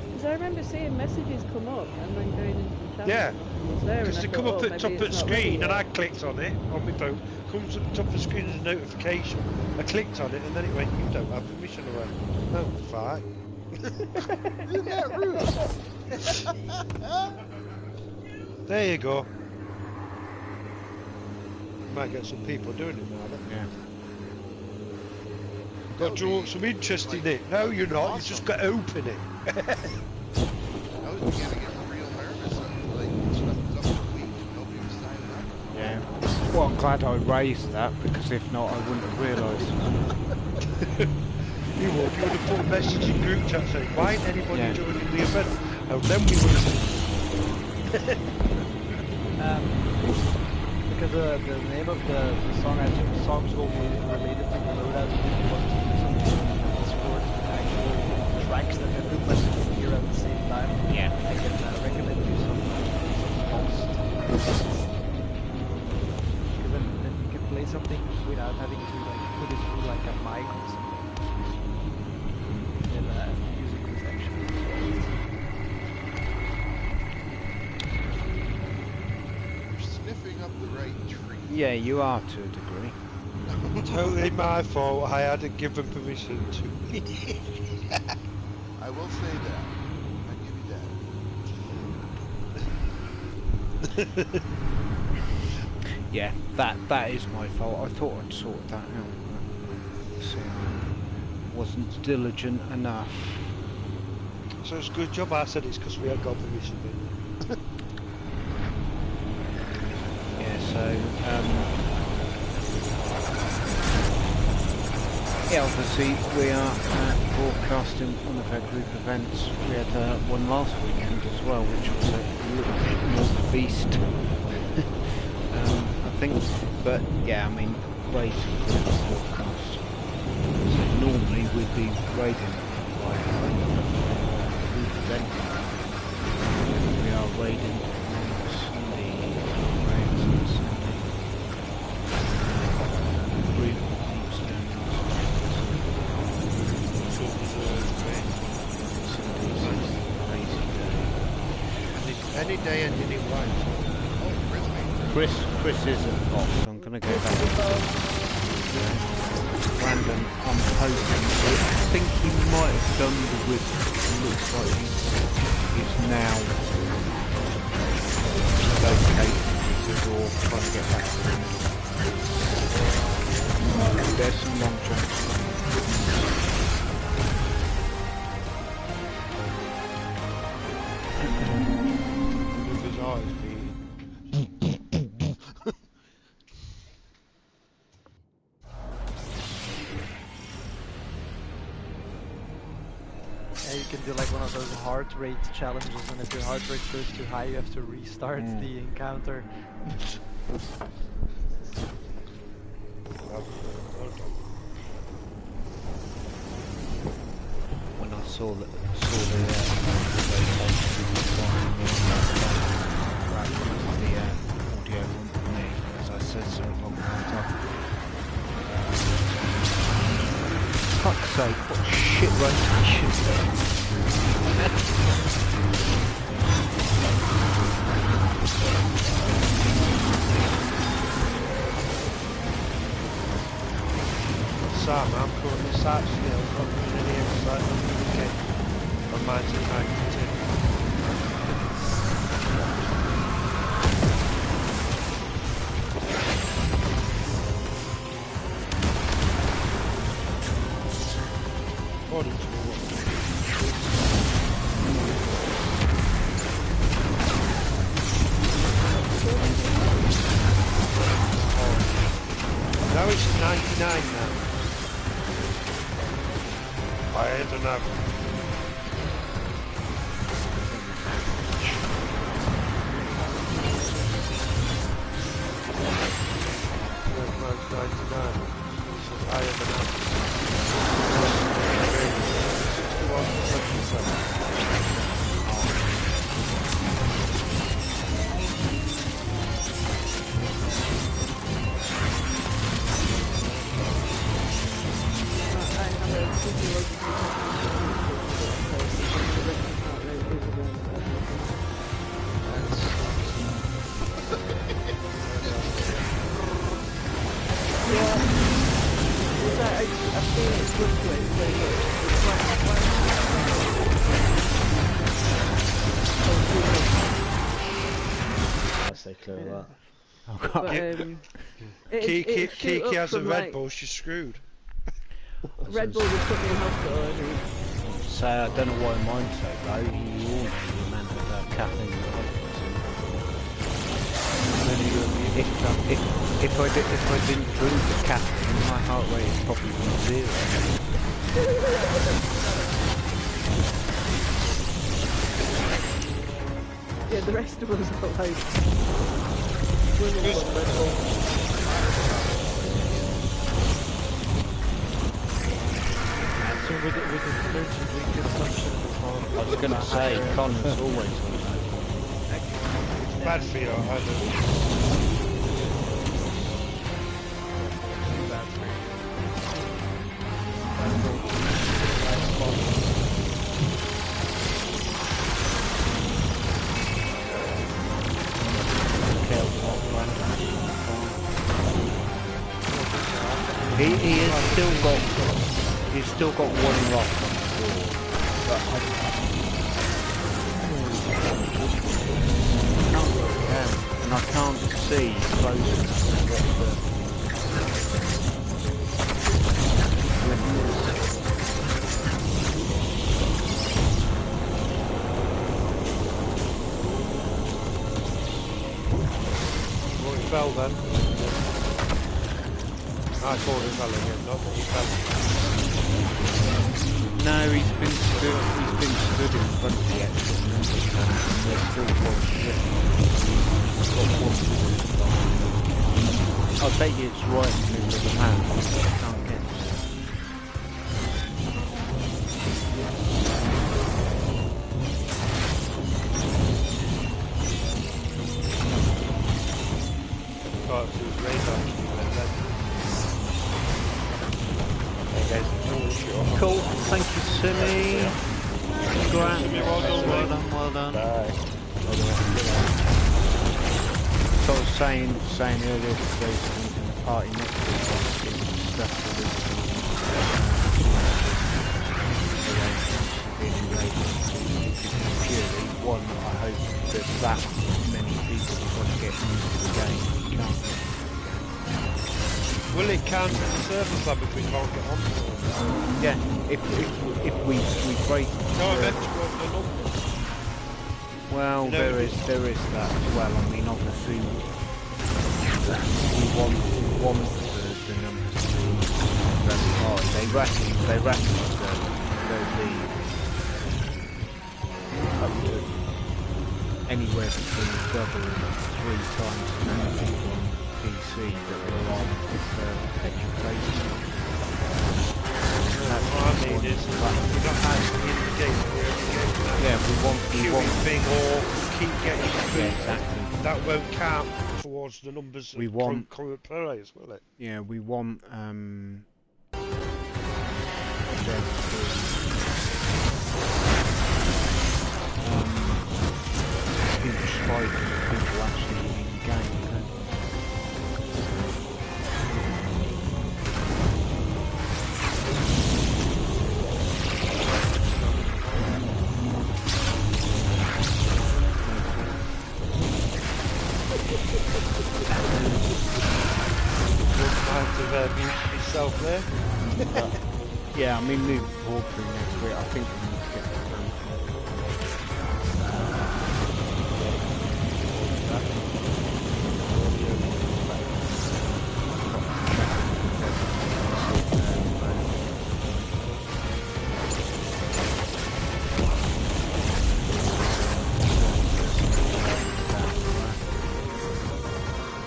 Because I remember seeing messages come up and then going into the channel. Yeah, and was there because and they I come thought, up oh, at the top maybe of the it's not ready screen, and yet. I clicked on it on my phone. Comes at the top of the screen as a notification. I clicked on it, and then it went, "You don't have permission." I went, "No, fine." Isn't that rude? There you go. Might get some people doing it now. Then. Yeah. Got you some interest in it? No, you're not. You just got to open it. I was beginning to get real nervous. I was like, stuff was up for weeks. Nobody was signing up. Yeah. Well, I'm glad I raised that because if not, I wouldn't have realised. You would have put a message in group chat saying, "Why ain't anybody Yeah. joining the event?" And then we would have. Because the name of the song, I think songs will be related to the loadout. If you want to use some Discord actual tracks that everybody can hear at the same time. Yeah. I can recommend you some songs. Because then you can play something without having to like put it through like a mic or something. And music is actually You're sniffing up the right tree. Yeah, you are to a degree. Totally my fault. I hadn't given permission to. I will say that. I give you that. Yeah, that is my fault. I thought I'd sorted that out. But, see, I wasn't diligent enough. So it's a good job I said it's because we had got permission. Yeah, so yeah, obviously we are broadcasting one of our group events. We had one last weekend as well, which was a little bit more of a beast. I think. But yeah, I mean, raids are broadcast. So normally we'd be raiding Friday, representing. We are raiding on Sunday. Raids on Sunday. Group Sunday's lazy day. Any day ending in white. Chris isn't off, so I'm going to go back to Brandon. I'm hoping, I think he might have done the wizard. It looks like he's now located the wizard or trying to get back to the middle. There's some long jumps. With his eyes being... Yeah, you can do like one of those heart rate challenges, and if your heart rate goes too high, you have to restart the encounter. When I saw the audio on me, as I said so long ago. Fuck's sake, what shit rotation. Sam, I'm currently sat still, not doing any exercise, not doing anything. From 1992. According to the now it's 99 now. I don't know. Mine's 99. So I have an average. Kiki has a Red Bull, she's screwed. Red Bull would put me in hospital, I think. So I don't know why mine's so low. You all know the amount of caffeine that if I didn't drink the caffeine, my heart rate is probably 0. Yeah, the rest of us are like swimming on Red Bull. So with the energy drink consumption as well. I was going to say, Connor's always on that. It's bad for you, I know. He's still got one lock on the door, but I can't see close enough what Well, he fell then. I thought he fell again, not that he fell. No, he's been stood in front of the exit and there's still one. He's got one. I'll take it it's right in the middle of the map. I can't get to it. Can't see his radar. Hey guys, it's really short. Cool, thank you, Simi. Congrats. Simi, well done, Well mate. done, well done. Bye. So I was saying earlier today, there's a party next week, obviously, stuff for this. Purely, one, I hope that many people want to get into the game. You can't. Well, it can surface lab if we can't get on. Yeah, if we break. No, I meant to go for the numbers. Well, You know, there is that as well. I mean, obviously, we want the numbers to be very high. They reckon they'll be up to anywhere between double and 3 times the amount of people on PC that are on education. What I mean is, we're not actually in the game, we're in the game now. Yeah, we want Queuing thing or keep getting yeah, food. exactly. That won't count towards the numbers We of want- current players, will it? Yeah, we want them to huge spike of people actually in game. I have to mute myself there. Yeah, I mean, moving forward through next week, I think we need to get the program.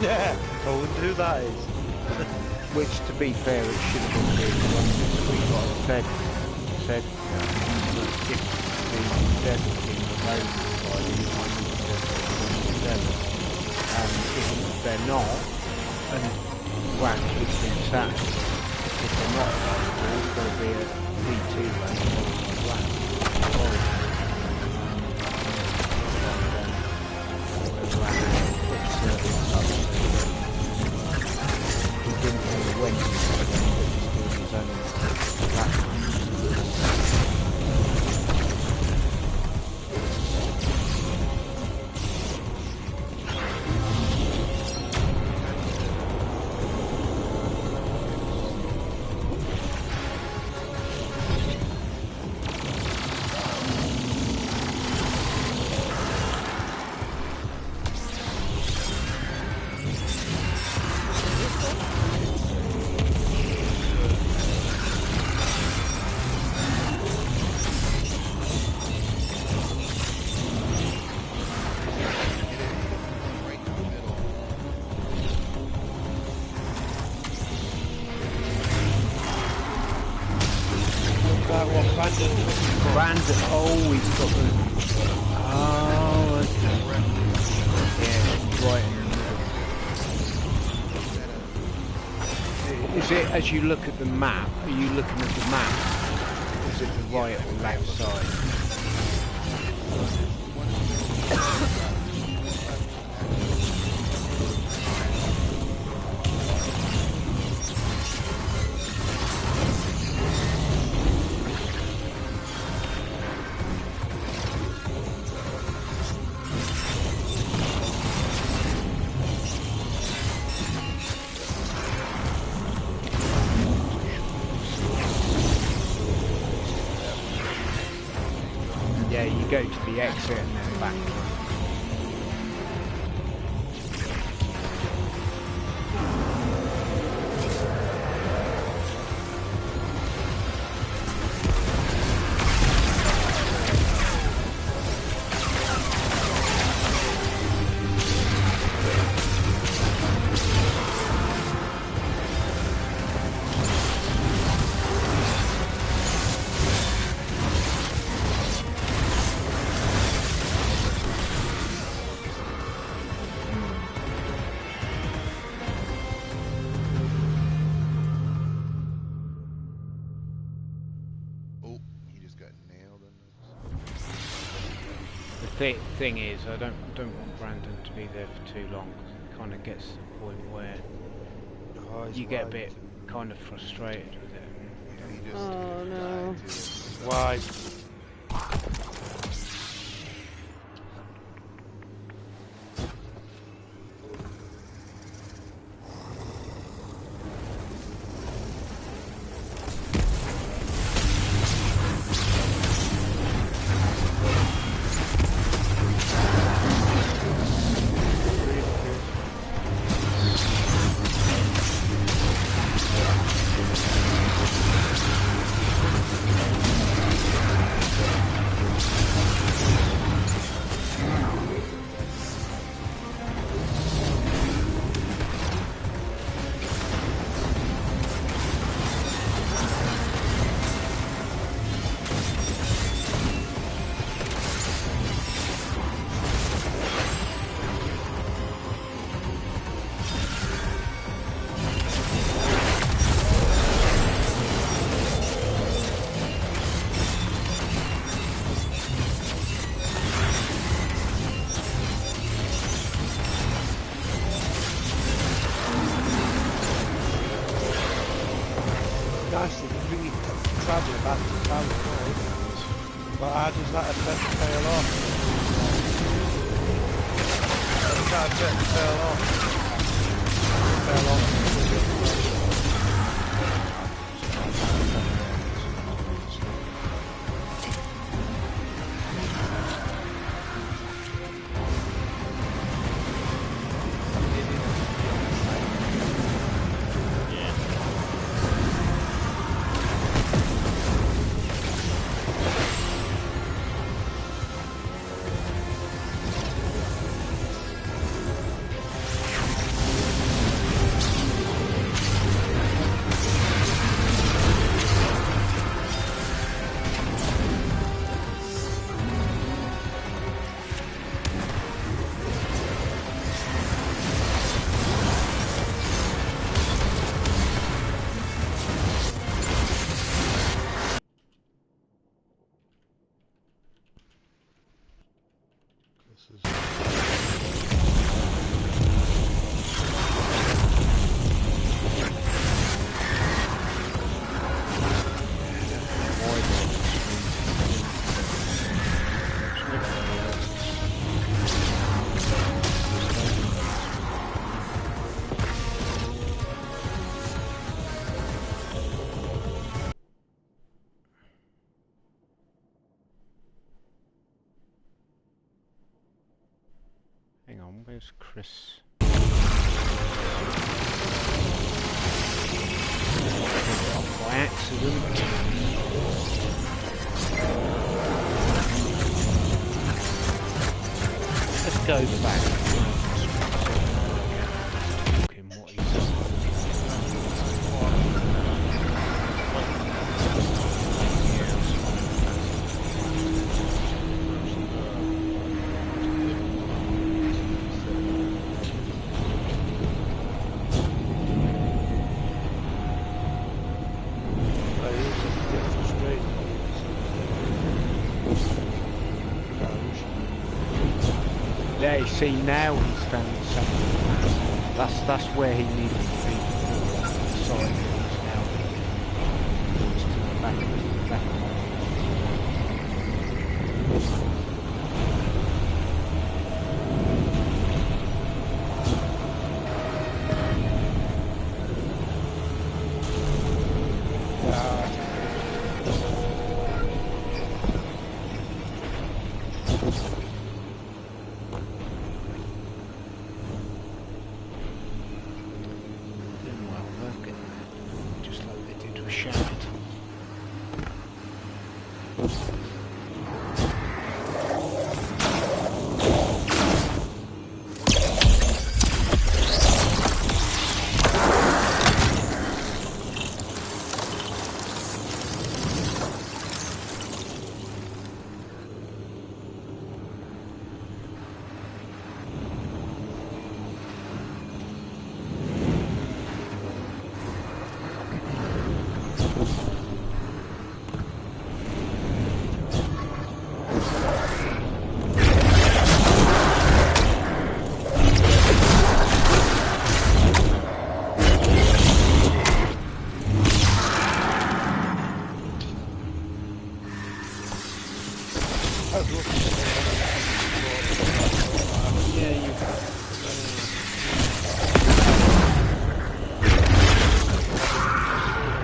Yeah, I wonder who that is. Which, to be fair, it should have been really long this week, but I said if the desert team are available by the if they're not, and whack, it's been sat. If they're not available, it's going to be a D2 race or whack. When he's doing Brandon, oh, he's got the... Oh, okay. Yeah, right in the middle. Is it, as you look at the map, are you looking at the map? Is it the right or left side? Yeah, you go to the exit and then back. thing is, I don't want Brandon to be there for too long. 'Cause it kind of gets to the point where Oh, he's you get a wide. bit kind of frustrated with it. Yeah, he just Oh, no. died to it. Wide. Nice that you bring it travelling back to town, but how does that affect the tail off? How does that affect the tail off? Tail Hang on, where's Chris? Off by accident. Let's go back. Talking what he's Yeah, you see now he's found something. That's where he needed to be before. Sorry, he's now it's to the back of the back of my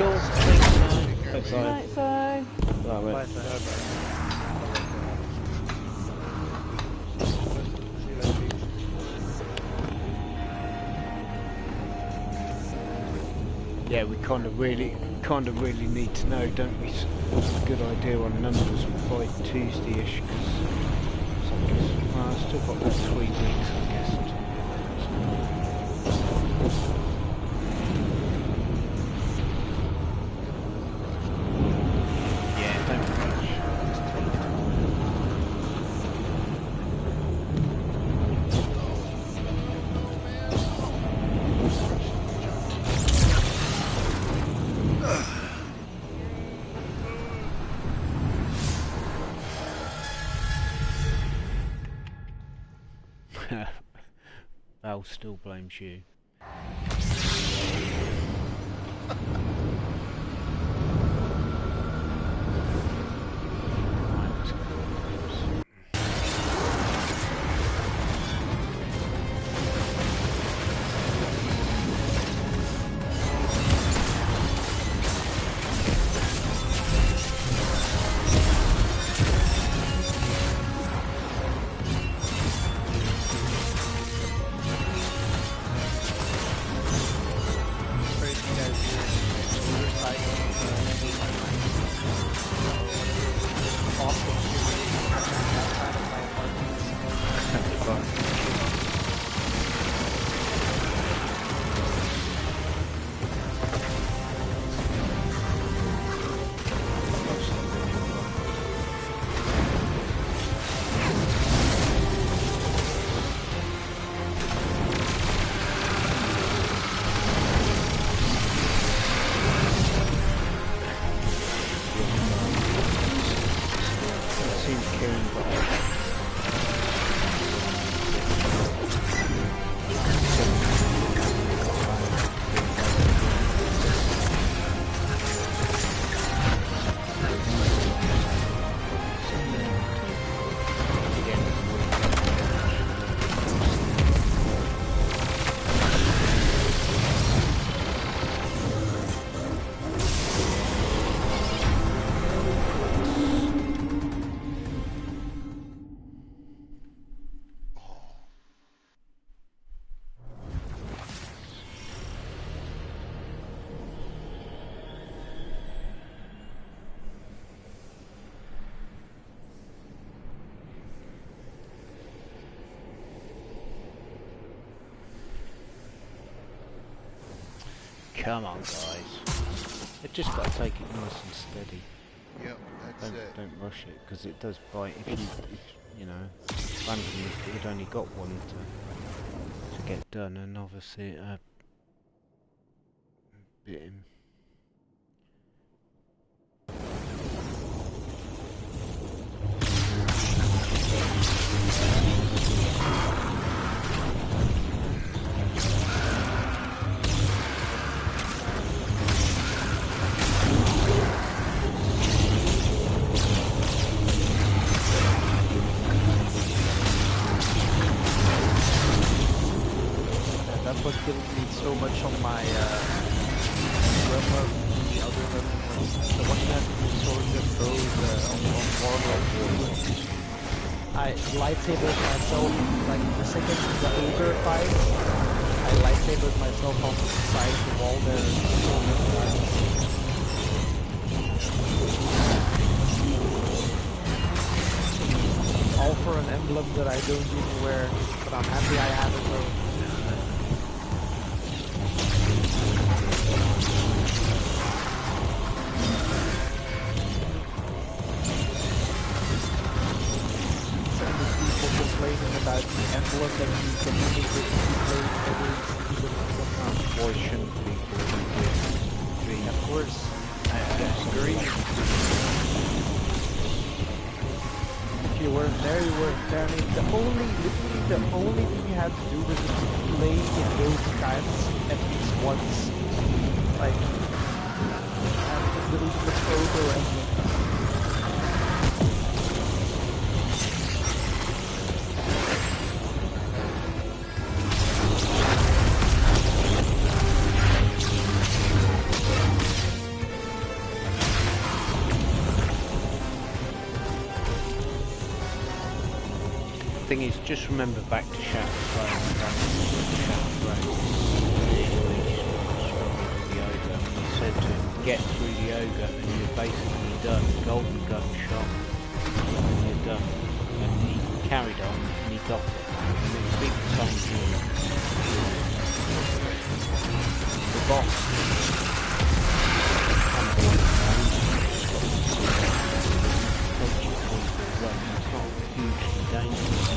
Skills. Thanks, Si. Right, so Right, mate. Bye, sir. See you later, peeps. Yeah, we kind of really need to know, don't we? What's a good idea on numbers by Tuesday-ish? Because well, I've still got about 3 weeks, I guess. Until yeah, don't rush. Just take your time. Val still blames you. Right, let's go. Come on, guys. You just got to take it nice and steady. Yep, that's it. Don't rush it, because it does bite. If you know, randomly, if you'd only got one to get done, and obviously it bit him. That's what killed me so much on my Grandma, the other one, the one that swords and bows on Warlord. I lightsabered myself, like the second the ogre fight, I lightsabered myself on the side of the wall there. All for an emblem that I don't even wear, but I'm happy I have it though. Complaining about the emblem that you can only play every season or whatnot. Why shouldn't people be? Of course, I agree. If you weren't there, you weren't there. I mean, literally the only thing you had to do was just play in those kinds at least once. Like, have the little photo emblem. thing is, just remember back to Shadow Throne. Shadow Throne. Really struggled with the ogre. And he said to him, get through the ogre and you're basically done. Golden gun shot and you're done. And he carried on and he got it. And it was a big time for the boss. It's not hugely dangerous.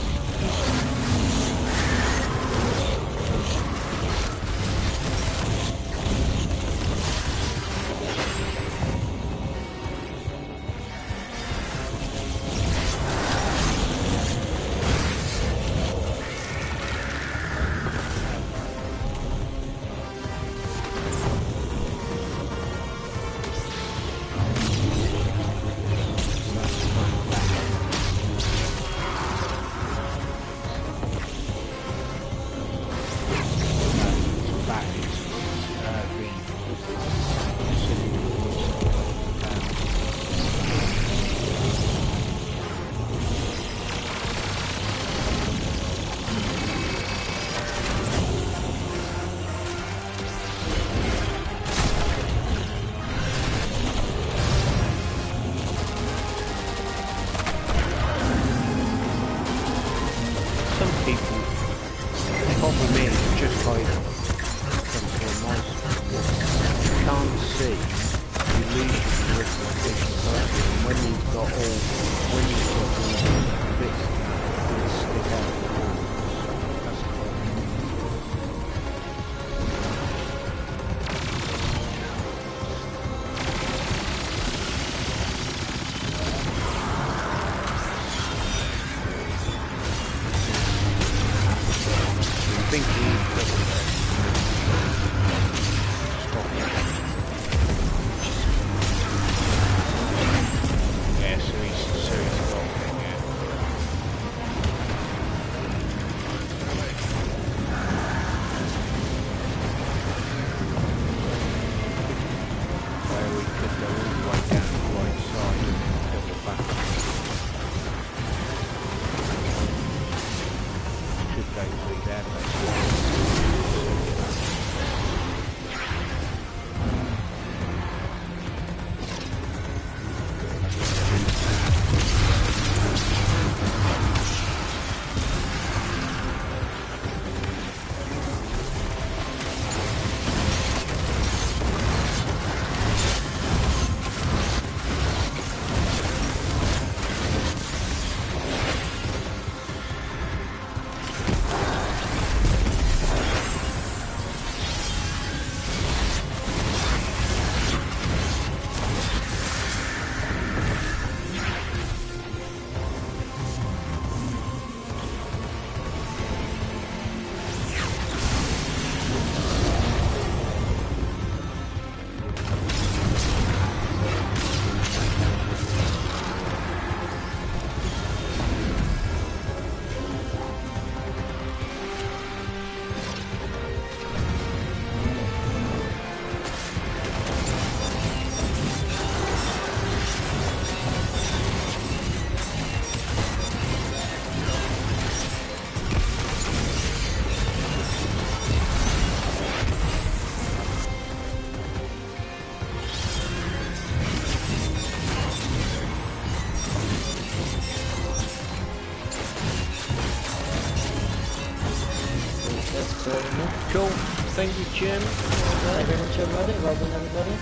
Cool. Thank you, Jim. Thank you very much, everybody. Well done, everybody.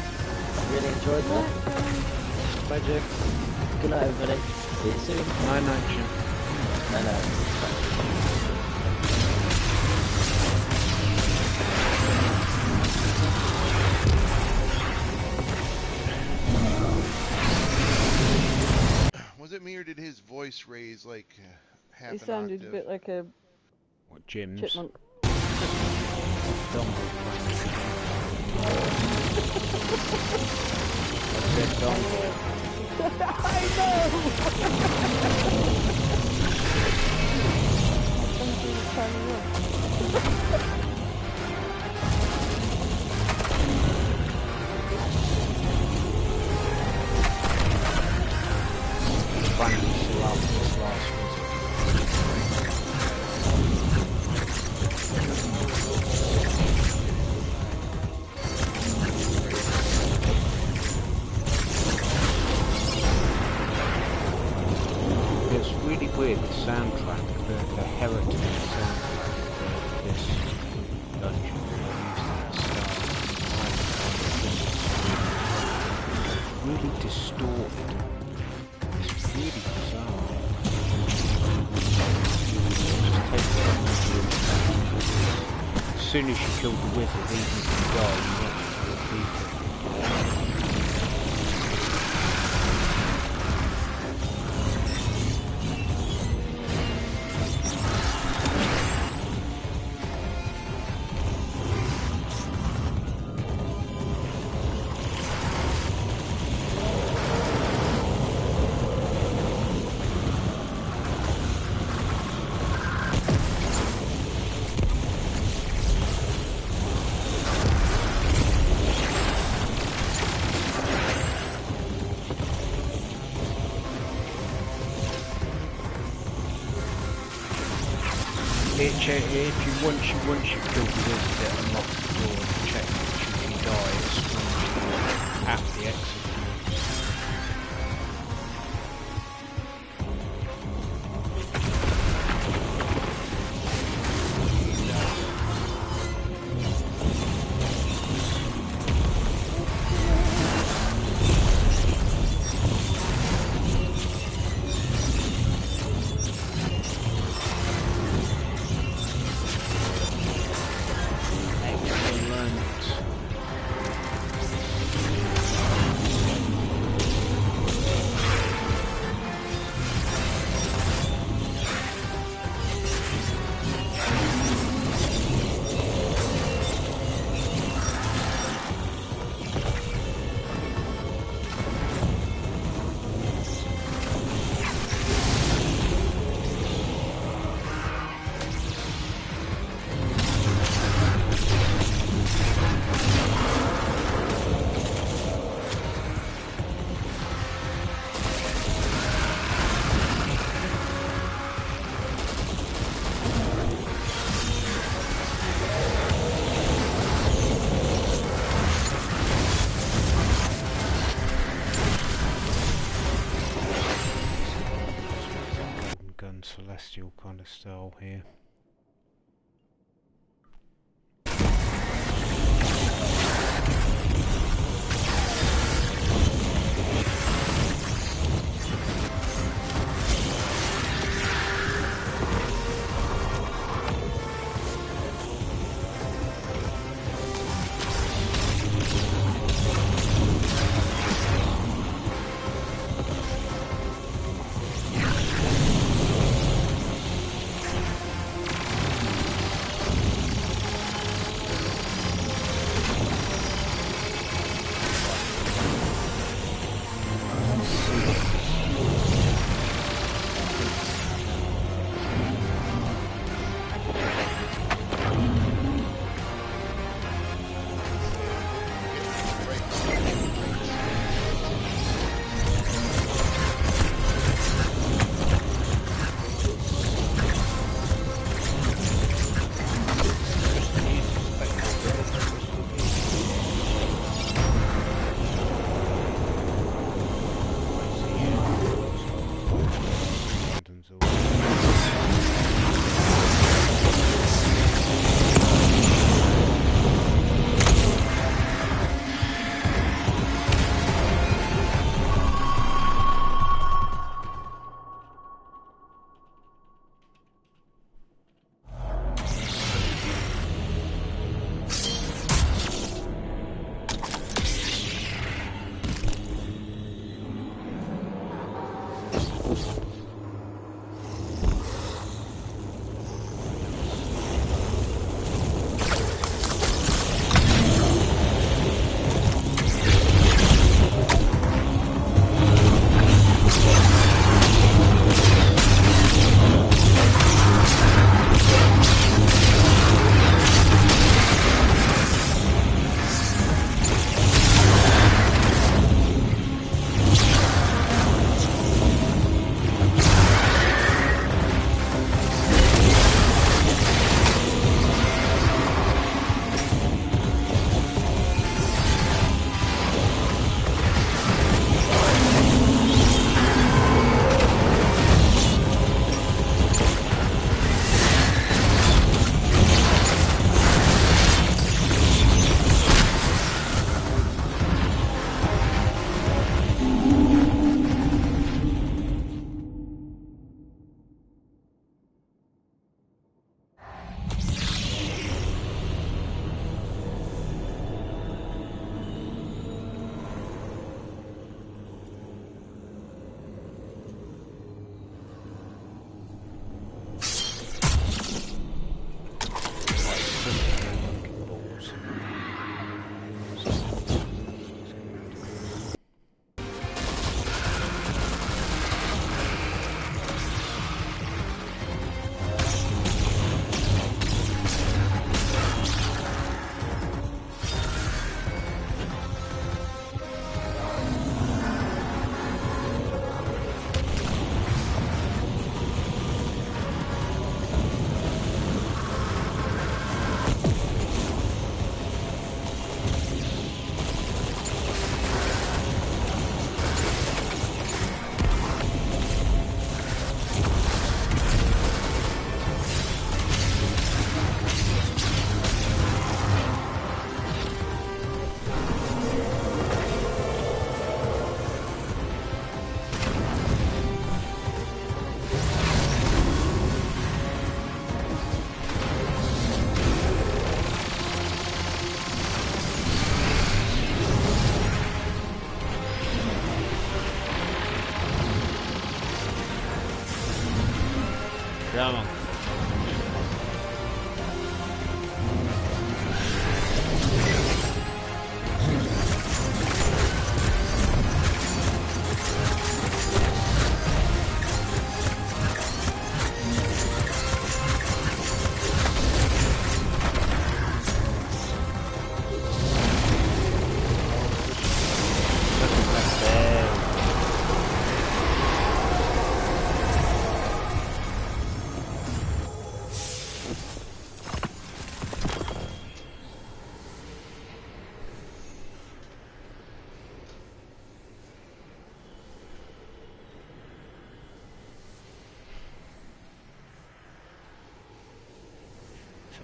Really enjoyed that. Magic. Good night, everybody. See you soon. Night night, Jim. Night night. Was it me or did his voice raise like half He an sounded octave? a bit like a What, Jim's? chipmunk. Dongle. I said dongle. I know! Frank's love this last visit. weird, the soundtrack, the Heritage soundtrack for this dungeon, really distorted. It's really bizarre. Just take as soon as you kill the wizard, even if you die, you don't have to repeat it. If you once you kill the wizard, it unlocks the door and the checkpoint. If you die, it spawns you at the exit point. Celestial kind of style here. Come on.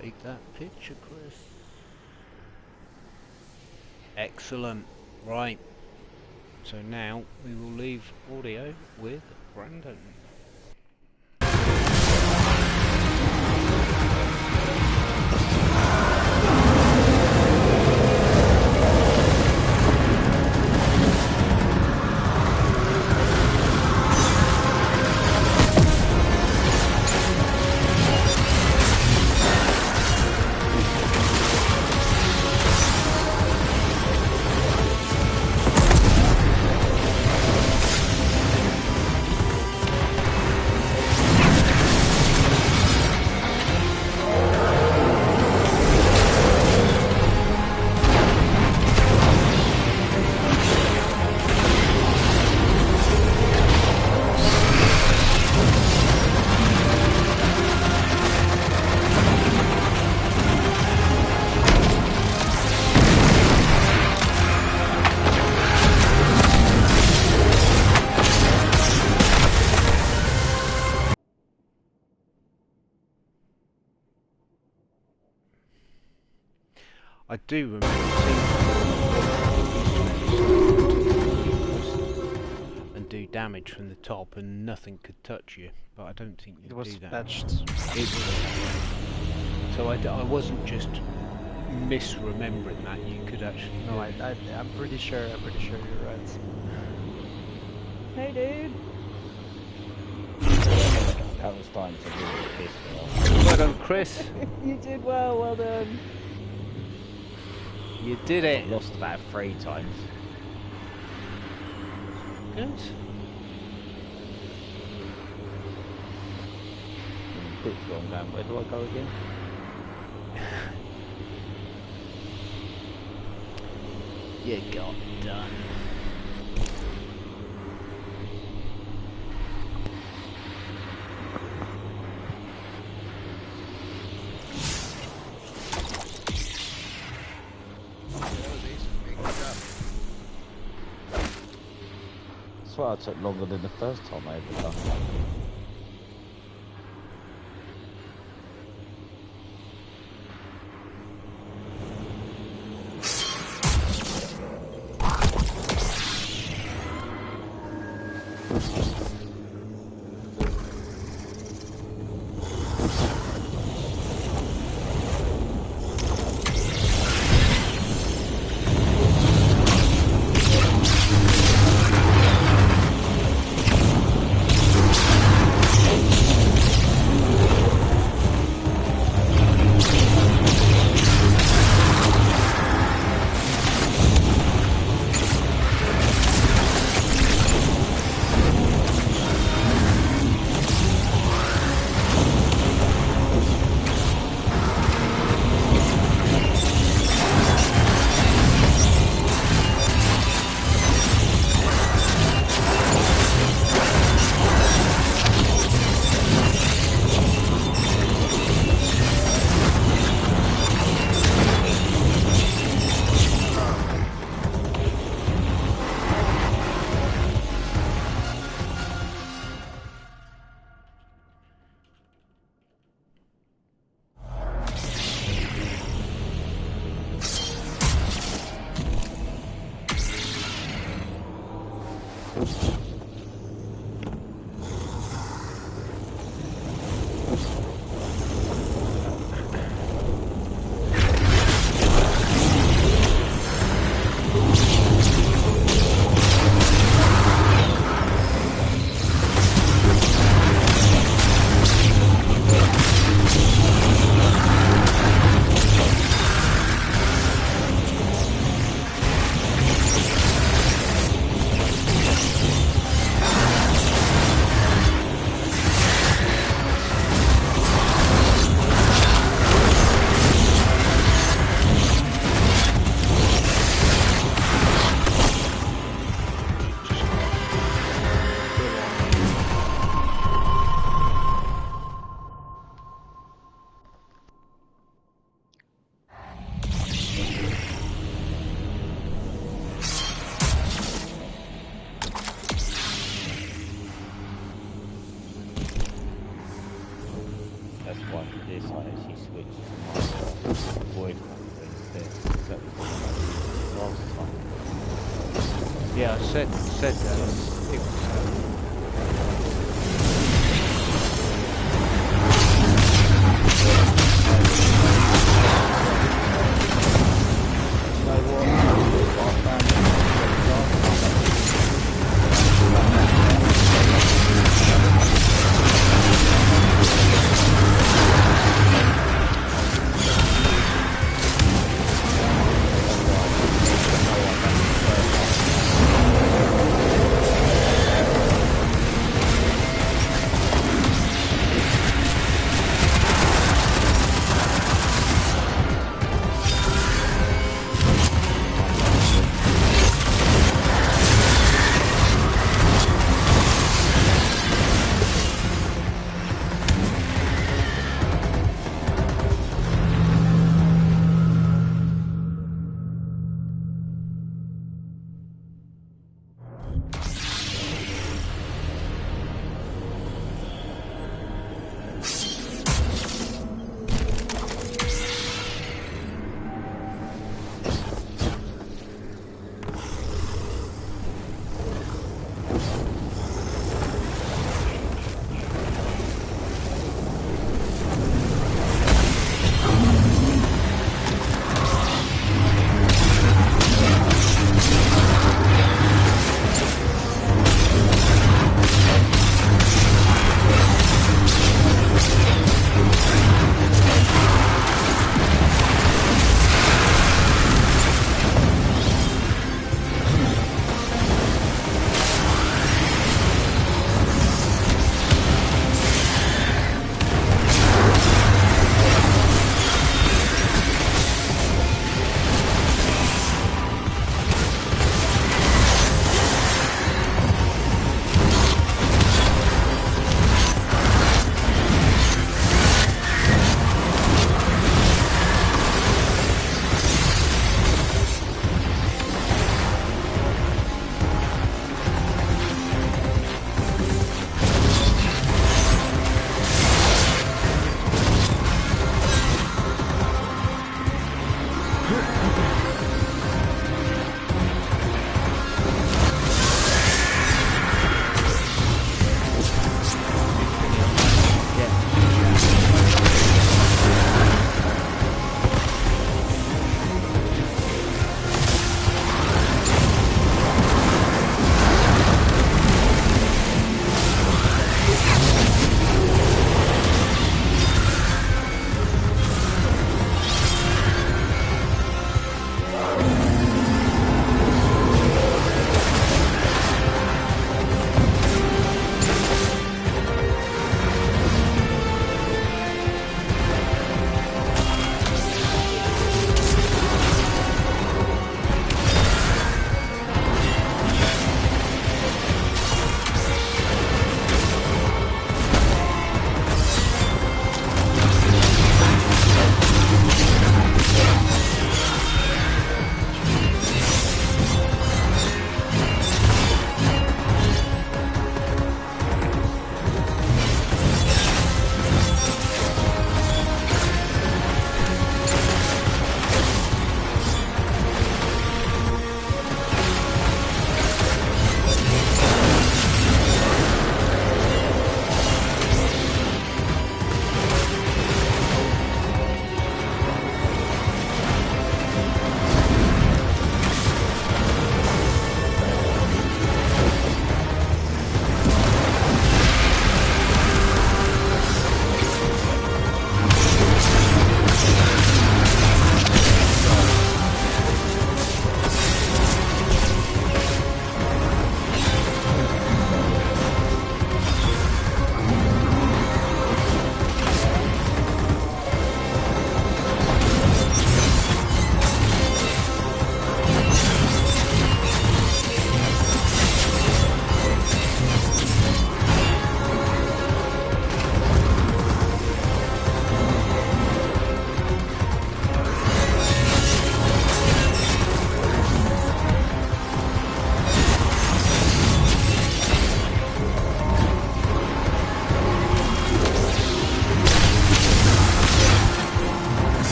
Take that picture, Chris. Excellent. Right. So now we will leave audio with Brandon. I do remember seeing and do damage from the top and nothing could touch you, but I don't think you It was do that. patched. It was. So I wasn't just misremembering that, you could actually No, do it. I'm pretty sure you're right. Hey, dude. That was time to do this. Well done, Chris. You did well. Well done. You did it. Lost about 3 times. Good. Bit wrong going. Where do I go again? You got done. I swear I took longer than the first time I ever done that. which avoid that last time. Yeah, I said that. It was, You know what? I found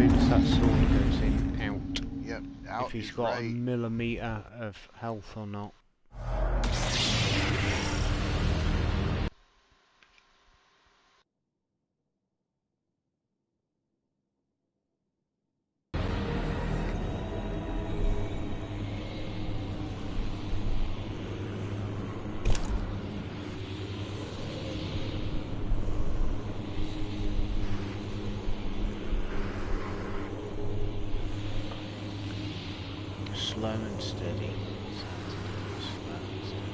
soon as that sword goes in, out. Yep, out If he's is got a right. millimetre of health or not. Slow and steady. Slow and steady.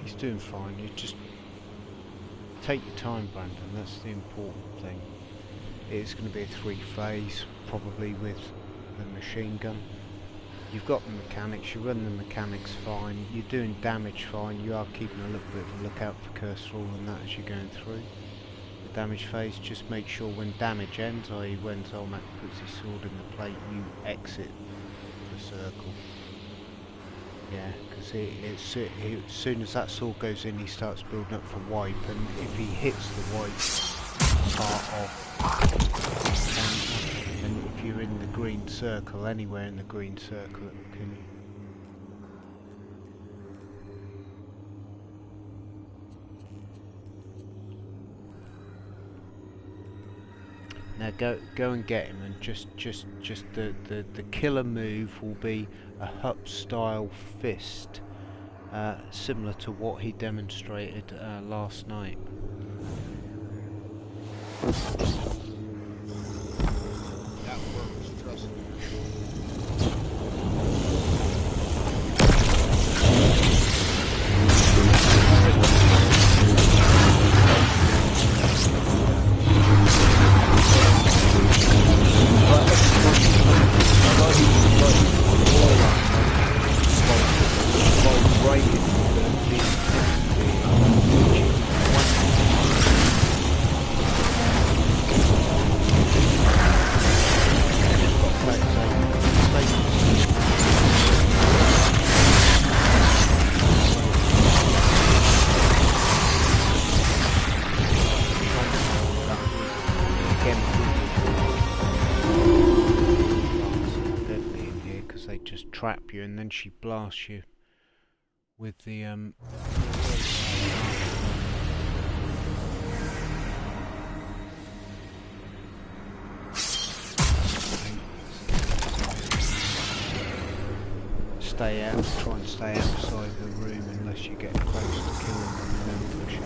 He's doing fine. You just take your time, Brandon. That's the important thing. It's going to be a 3-phase, probably with the machine gun. You've got the mechanics. You run the mechanics fine. You're doing damage fine. You are keeping a little bit of a lookout for cursor and that as you're going through the damage phase. Just make sure when damage ends, i.e. when Zolmak puts his sword in the plate, you exit the circle. Yeah, because as soon as that sword goes in, he starts building up for wipe, and if he hits the wipe part of and if you're in the green circle, anywhere in the green circle, it will kill you. Now go and get him, and just the killer move will be a Hup style fist, similar to what he demonstrated last night. That works, trust me. Trap you, and then she blasts you with the stay out, try and stay outside the room unless you get close to killing them and then push it.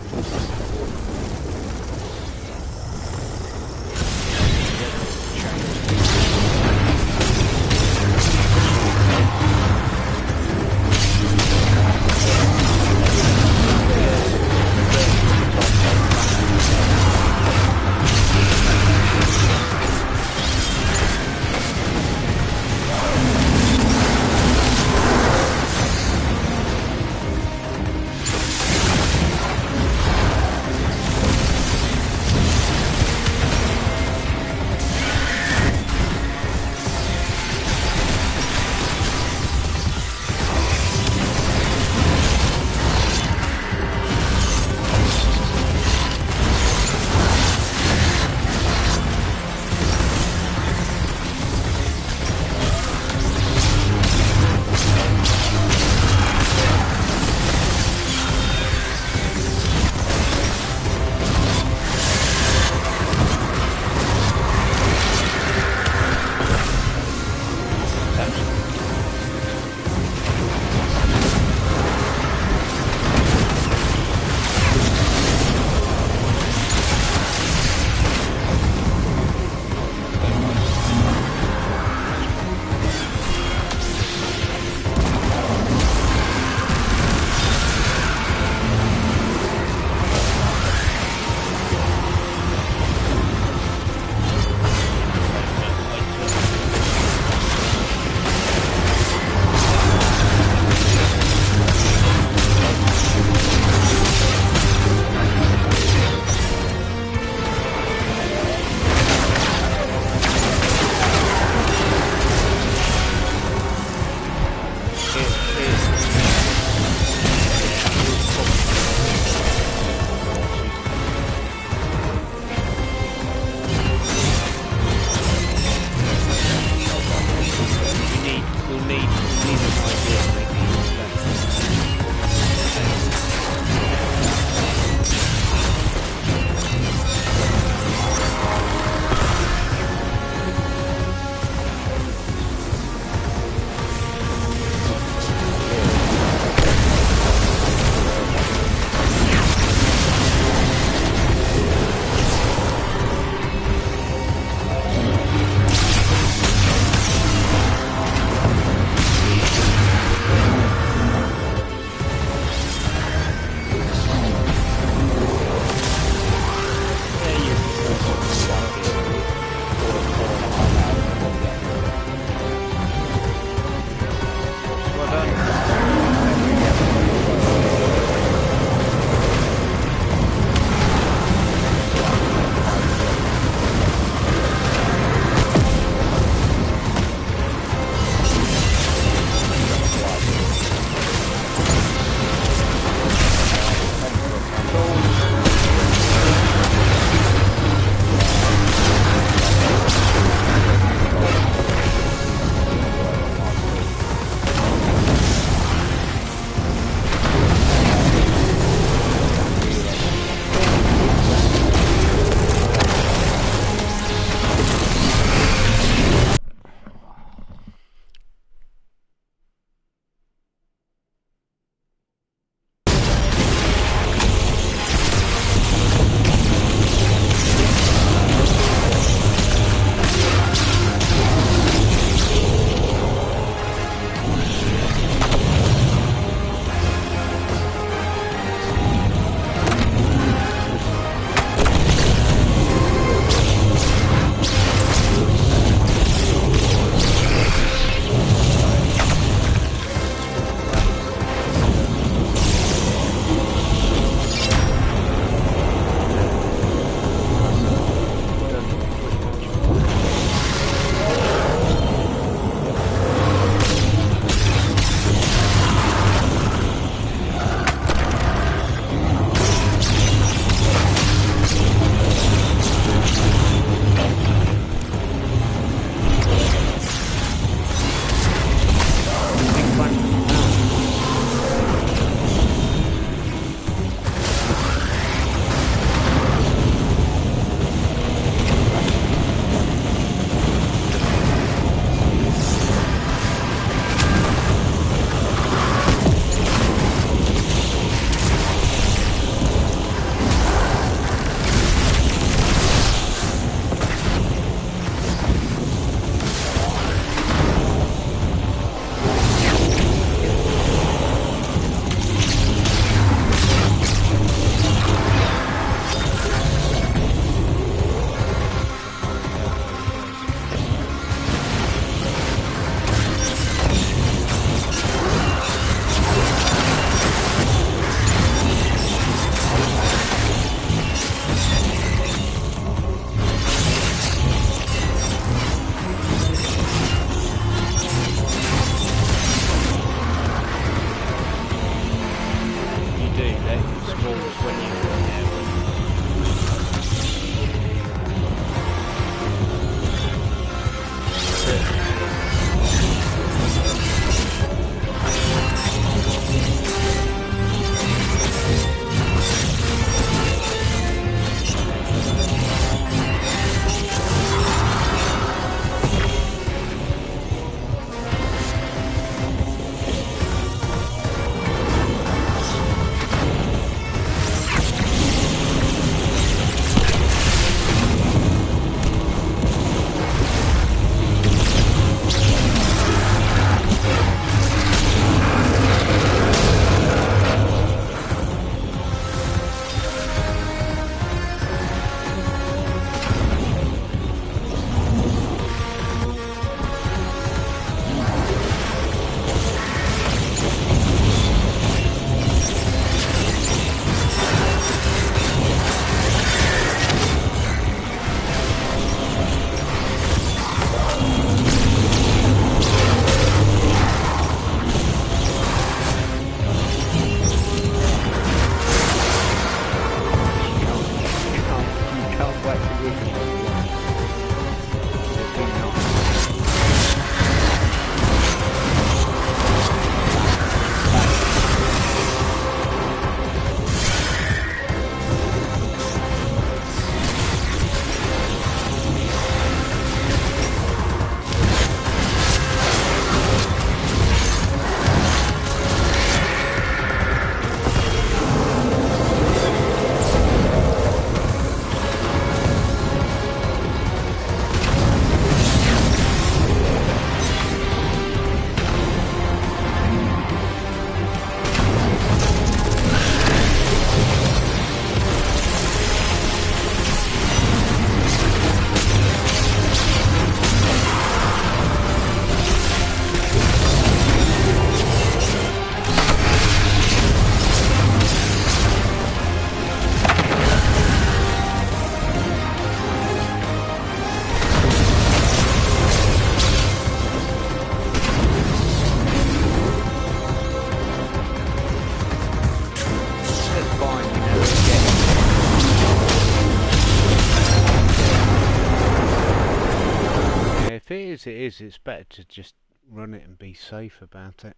if it is, it is. It's better to just run it and be safe about it.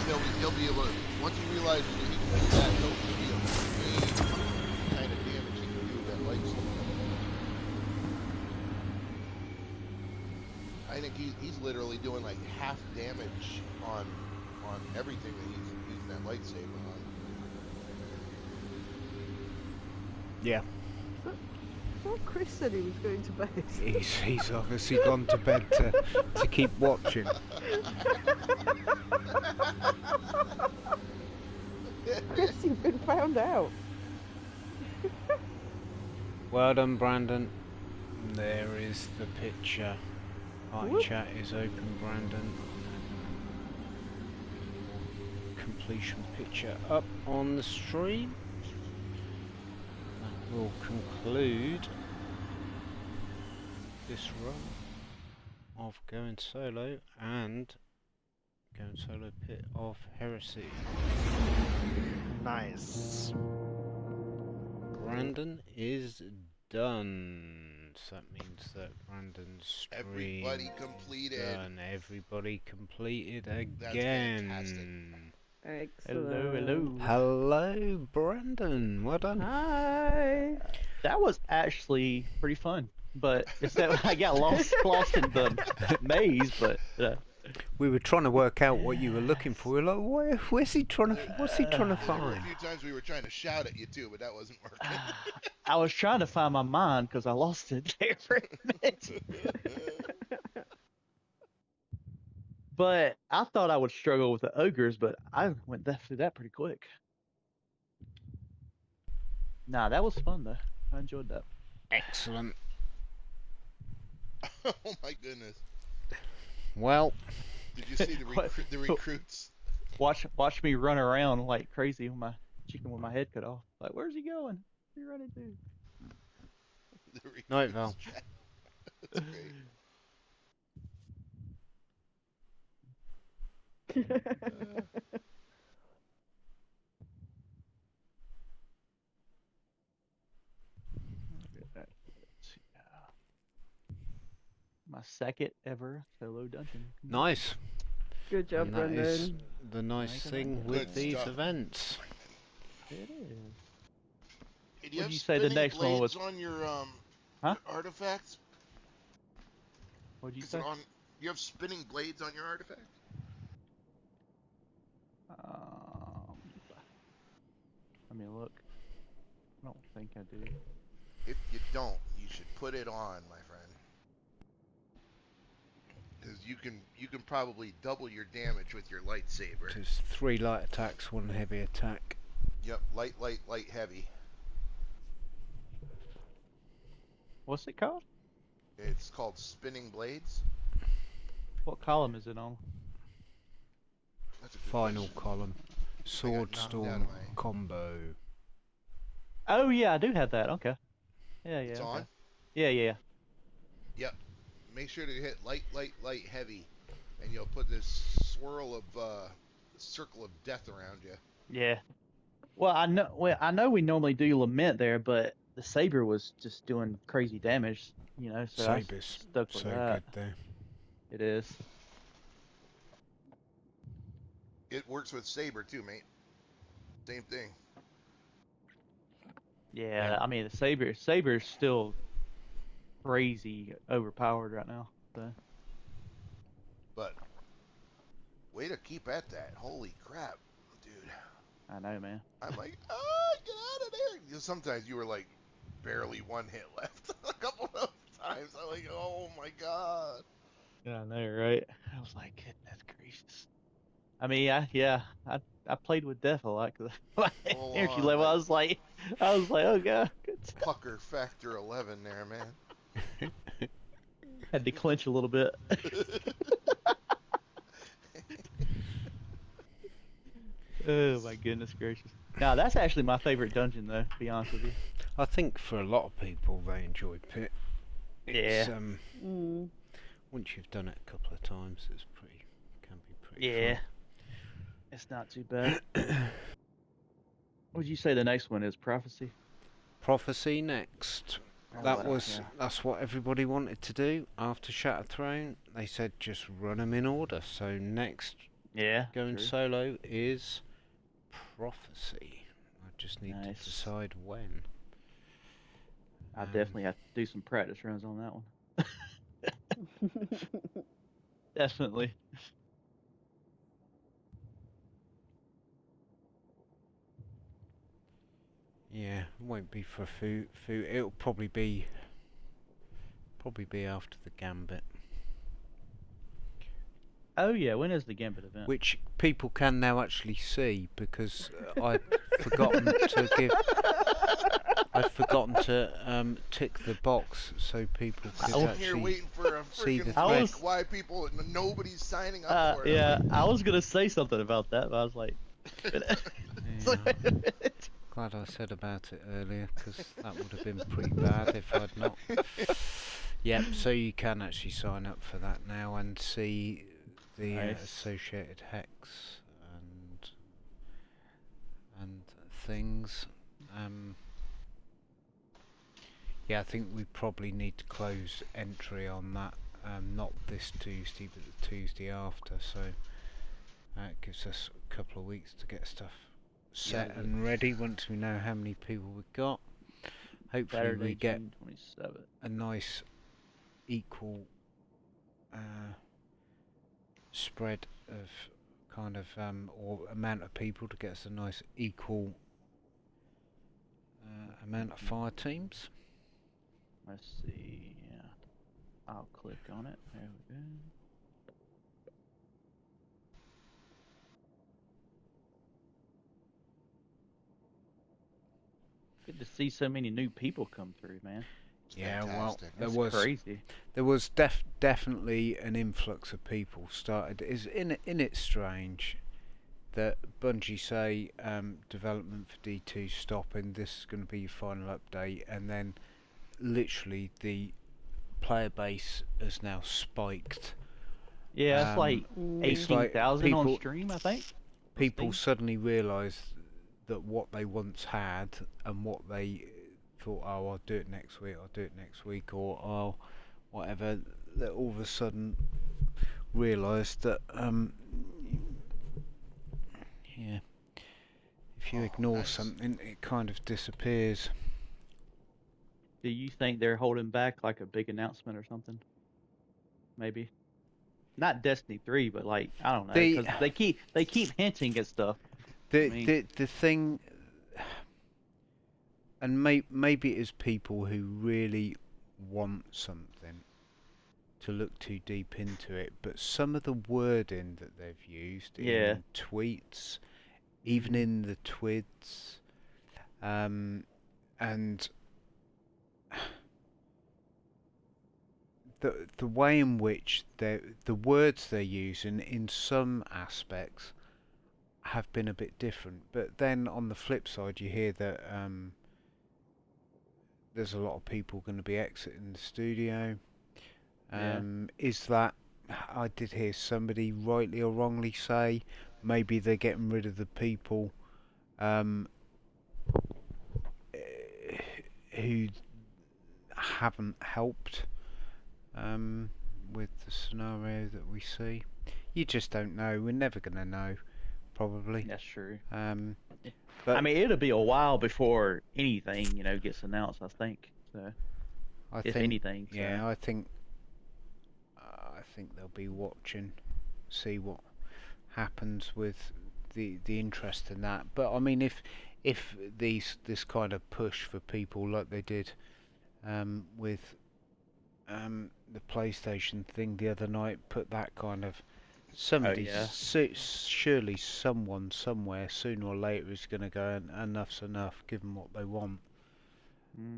because he'll be able to, once he realizes that he can do that, he'll be able to gauge the kind of damage he can do with that lightsaber. I think he's literally doing like half damage on everything that he's using that lightsaber on. Yeah. I thought Chris said he was going to bed. He's obviously gone to bed to keep watching. Chris, you've been found out. Well done, Brandon. There is the picture. Party Whoop. chat is open, Brandon. Completion picture up on the stream. That will conclude this run of Going Solo and Going Solo Pit of Heresy. Nice. Brandon is done. So that means that Brandon's stream Everybody completed. done. Everybody completed That's again. fantastic. Excellent. Hello, hello. Hello, Brandon. Well done. Hi. That was actually pretty fun, but except I got lost in the maze. But We were trying to work out what you were looking for. We were like, what's he trying to There were a find? few times we were trying to shout at you too, but that wasn't working. I was trying to find my mind because I lost it there for a minute. But I thought I would struggle with the ogres, but I went through that pretty quick. Nah, that was fun though. I enjoyed that. Excellent. Oh my goodness! Well, Did you see the recruits? Watch me run around like crazy with my chicken with my head cut off. Like, where's he going? What's he running to? The recruits Night, Val. chat. That's great. My second ever solo dungeon. nice. Good job, And that Brendan. is the nice thing with Good these stuff. events. It is. Hey, do you What'd have you say the spinning next one blades was? on your Huh? your artifacts? What'd you Is say? it on? You have spinning blades on your artifact? Let me look. I don't think I do. If you don't, you should put it on, my friend. Because you can probably double your damage with your lightsaber. There's 3 light attacks, 1 heavy attack. Yep, light, heavy. What's it called? It's called spinning blades. What column is it on? That's a good Final question. column. Sword knocked out Storm of my- combo. Oh yeah, I do have that. Okay. Yeah, It's okay. on. Yeah. Yep. Make sure to hit light, heavy, and you'll put this swirl of circle of death around you. Yeah. Well, I know we normally do lament there, but the saber was just doing crazy damage, you know. So I Saber's stuck with so that. good there. It is. It works with saber too, mate. Same thing. Yeah, Yeah. I mean the saber's still crazy overpowered right now. So. But way to keep at that. Holy crap, dude. I know, man. I'm like, get out of there. You know, sometimes you were like barely 1 hit left. A couple of times. I'm like, oh my god. Yeah, I know, right? I was like, goodness gracious. I mean, I played with death a lot because Full energy on, level. like- I was like, oh god, good stuff. Pucker factor 11 there, man. Had to clinch a little bit. Oh my goodness gracious. Now that's actually my favorite dungeon, though. To be honest with you. I think for a lot of people they enjoy Pit. It's, Yeah. Once you've done it a couple of times, can be pretty Yeah. fun. It's not too bad. Would you say the next one is Prophecy? Prophecy next. Oh, That's what everybody wanted to do after Shattered Throne. They said just run them in order. So next Yeah. going true. solo is Prophecy. I just need Nice. to decide when. I definitely have to do some practice runs on that one. Definitely. Yeah, it won't be for food. It'll probably be after the Gambit, Oh yeah, when is the Gambit event? which people can now actually see because I'd forgotten to give. I'd forgotten to tick the box so people could I'm here actually waiting for a see the freaking thread. link. Why people? Nobody's signing up for it. Yeah, I was gonna say something about that, but I was like, Yeah, glad I said about it earlier because that would have been pretty bad if I'd not. Yep, so you can actually sign up for that now and see the Nice. associated hex and things. Yeah, I think we probably need to close entry on that. Not this Tuesday, but the Tuesday after. So that gives us a couple of weeks to get stuff set and ready once we know how many people we've got. Hopefully Saturday, we get June 27th. a nice equal spread of kind of or amount of people to get us a nice equal amount of fire teams. Let's see. Yeah, I'll click on it. There we go. Good to see so many new people come through, man. Yeah, Fantastic. well, That's crazy. there was definitely an influx of people started. In it strange that Bungie say development for D2 stopping, this is going to be your final update, and then literally the player base has now spiked. Yeah, it's like It's like 18,000 on people- stream, I think. People suddenly realised that what they once had and what they thought, oh, I'll do it next week, or oh, whatever, that all of a sudden realised that yeah, if you ignore something, it kind of disappears. Do you think they're holding back like a big announcement or something? Maybe. Not Destiny 3, but like I don't know, because they keep hinting at stuff. The thing, and maybe it is people who really want something to look too deep into it, but some of the wording that they've used in tweets, even in the twids, and the way in which the words they're using in some aspects have been a bit different. But then on the flip side, you hear that there's a lot of people going to be exiting the studio. Is that, I did hear somebody rightly or wrongly say maybe they're getting rid of the people who haven't helped with the scenario that we see. You just don't know. We're never going to know, probably. That's true. But I mean, it'll be a while before anything, gets announced, I think. So, if anything. So. Yeah, I think they'll be watching, see what happens with the interest in that. But I mean, if this kind of push for people like they did with the PlayStation thing the other night, put that kind of surely someone somewhere sooner or later is going to go, enough's enough, give them what they want.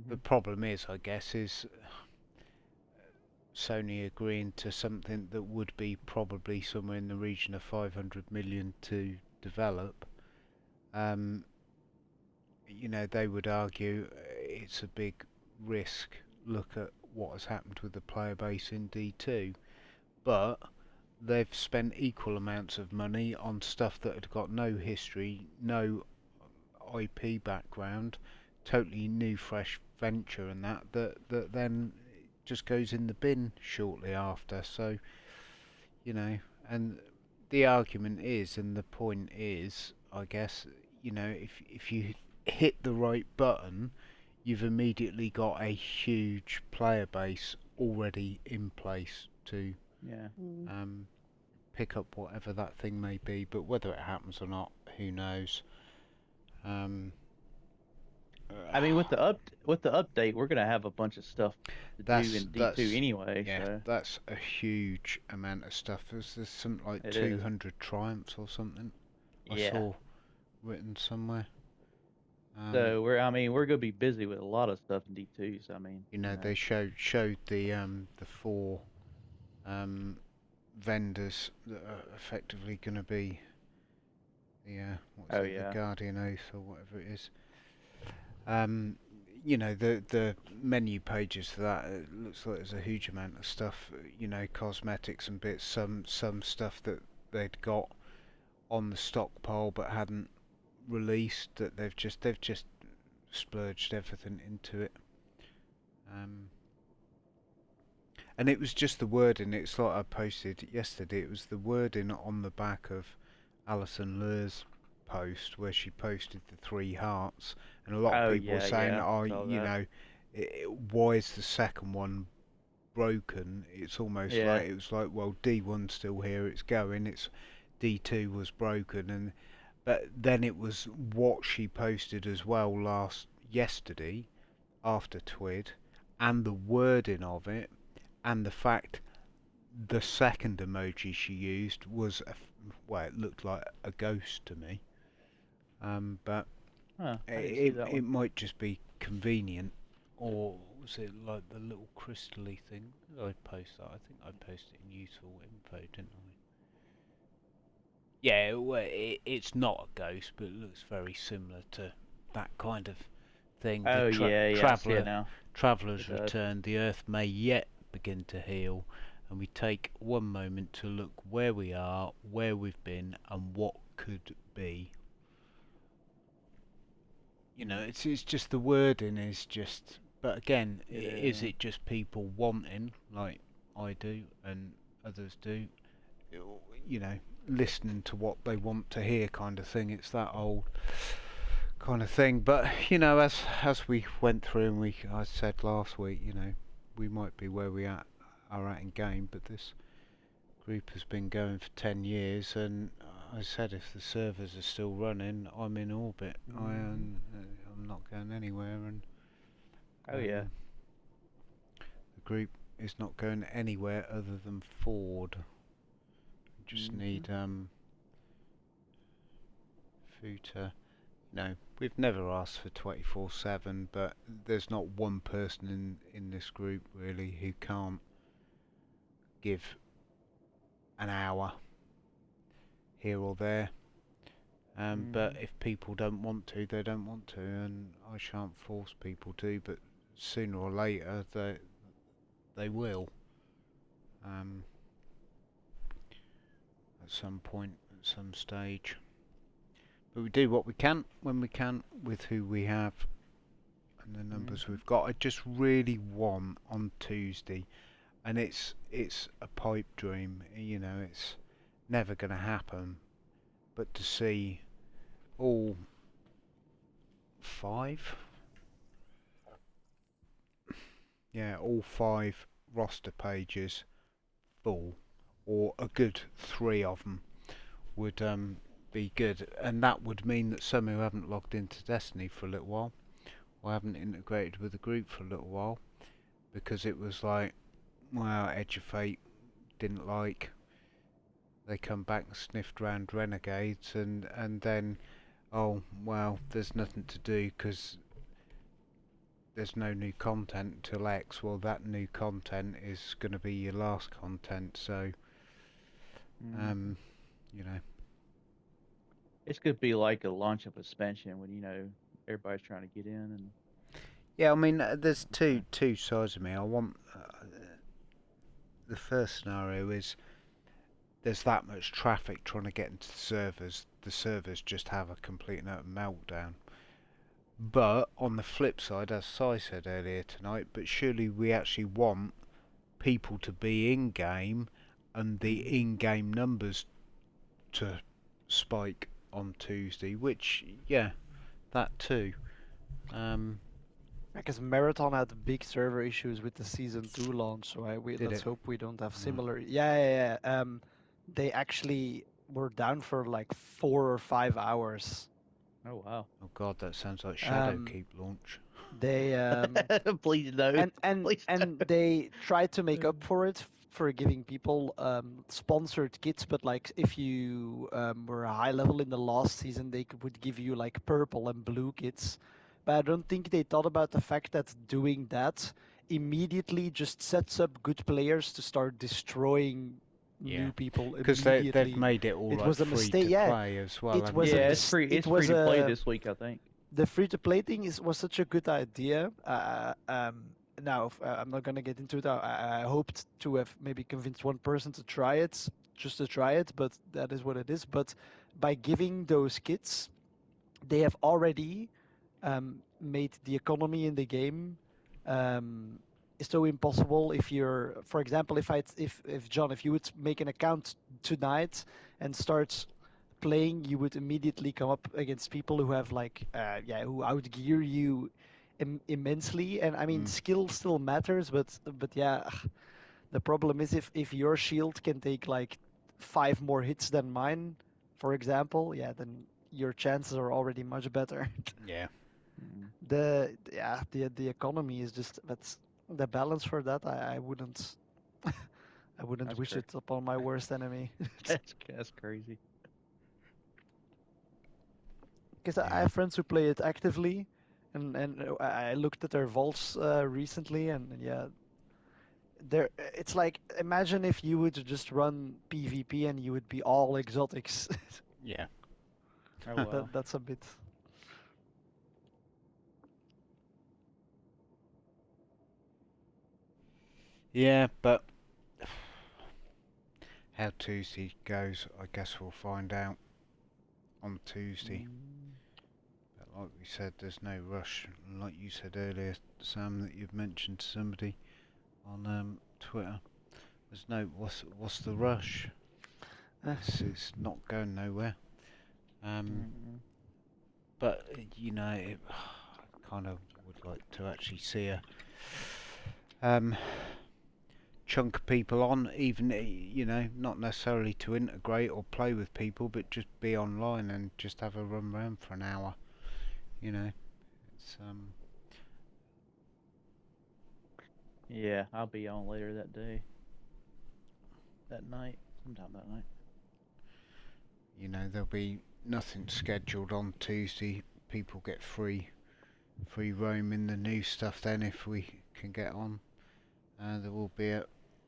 The problem is, I guess, is Sony agreeing to something that would be probably somewhere in the region of 500 million to develop. They would argue it's a big risk. Look at what has happened with the player base in D2, but they've spent equal amounts of money on stuff that had got no history, no IP background, totally new, fresh venture, and that then just goes in the bin shortly after. So, and the argument is, and the point is, I guess, if you hit the right button, you've immediately got a huge player base already in place to Yeah. pick up whatever that thing may be. But whether it happens or not, who knows? I mean, with the update, we're gonna have a bunch of stuff to do in D2 anyway. Yeah, So that's a huge amount of stuff. There's something like it 200 triumphs or something. I Yeah. saw written somewhere. So we're gonna be busy with a lot of stuff in D2. So I mean, they showed the 4 vendors that are effectively going to be the the Guardian Oath or whatever it is. The menu pages for that, it looks like there's a huge amount of stuff, cosmetics and bits, some stuff that they'd got on the stockpile but hadn't released, that they've just splurged everything into it. And it was just the wording. It's like I posted yesterday. It was the wording on the back of Alison Lur's post where she posted the 3 hearts, and a lot of people were saying, why is the second one broken? It's almost like it was like, well, D1's still here, it's going. It's D2 was broken, but then it was what she posted as well yesterday after Twid, and the wording of it. And the fact the second emoji she used was, it looked like a ghost to me. But it might just be convenient, or was it like the little crystally thing? Did I post that? I think I posted it in useful info, didn't I? Yeah, it's not a ghost, but it looks very similar to that kind of thing. Traveller's return. The Earth may yet begin to heal, and we take one moment to look where we are, where we've been, and what could be. It's just the wording is just. But again, is it just people wanting, like I do and others do, listening to what they want to hear, kind of thing? It's that old kind of thing. But as we went through, and I said last week, we might be where we are at in game, but this group has been going for 10 years, and I said if the servers are still running, I'm in orbit. I'm not going anywhere, and the group is not going anywhere other than forward. We just need Futa. No, we've never asked for 24/7, but there's not one person in this group really who can't give an hour here or there. But if people don't want to, they don't want to, and I shan't force people to, but sooner or later they will. At some point, at some stage. But we do what we can when we can with who we have and the numbers we've got. I just really want on Tuesday, and it's a pipe dream, it's never going to happen, but to see all 5 roster pages full, or a good 3 of them would be good, and that would mean that some who haven't logged into Destiny for a little while, or haven't integrated with the group for a little while, because it was like, well, Edge of Fate didn't like, they come back and sniffed round Renegades, and then, oh, well, there's nothing to do because there's no new content until X. Well, that new content is going to be your last content, so, It's going to be like a launch of expansion when, everybody's trying to get in. And yeah, I mean, there's two sides of me. I want... the first scenario is there's that much traffic trying to get into the servers just have a complete and utter meltdown. But on the flip side, as Si said earlier tonight, but surely we actually want people to be in-game and the in-game numbers to spike on Tuesday, which, yeah, that too. Because Marathon had big server issues with the season 2 launch, so let's hope we don't have similar. Yeah. They actually were down for like 4 or 5 hours. Oh wow. Oh god, that sounds like Shadowkeep launch. They Please no. and they tried to make up for it for giving people sponsored kits, but like if you were a high level in the last season, they would give you like purple and blue kits. But I don't think they thought about the fact that doing that immediately just sets up good players to start destroying new people because immediately. they've made it all It like was a free mistake. to Yeah, play as well. it was yeah, a it's free. it It's was free to play a this week, I think. the free-to-play thing was such a good idea. Now, I'm not gonna get into it. I hoped to have maybe convinced one person to try it, just to try it, but that is what it is. But by giving those kits, they have already made the economy in the game so impossible. If you're, for example, if John, if you would make an account tonight and start playing, you would immediately come up against people who have like who outgear you immensely. And I mean, skill still matters, but yeah, the problem is if your shield can take like 5 more hits than mine, for example, yeah, then your chances are already much better. Yeah. The economy is just, that's the balance for that. I wouldn't I wouldn't That's wish it upon my worst enemy. That's crazy. Because I have friends who play it actively, and I looked at their vaults recently, and yeah, it's like, imagine if you would just run PvP and you would be all exotics. Yeah. Oh wow. That's a bit. Yeah, but how Tuesday goes, I guess we'll find out on Tuesday. But like we said, there's no rush. Like you said earlier, Sam, that you've mentioned to somebody on Twitter. There's no what's the rush? It's not going nowhere. But you know, I kind of would like to actually see a chunk of people on, even you know, not necessarily to integrate or play with people, but just be online and just have a run round for an hour. You know, it's Yeah, I'll be on later that day. That night, sometime that night. you know, there'll be nothing scheduled on Tuesday. People get free roam in the new stuff then if we can get on. There will be a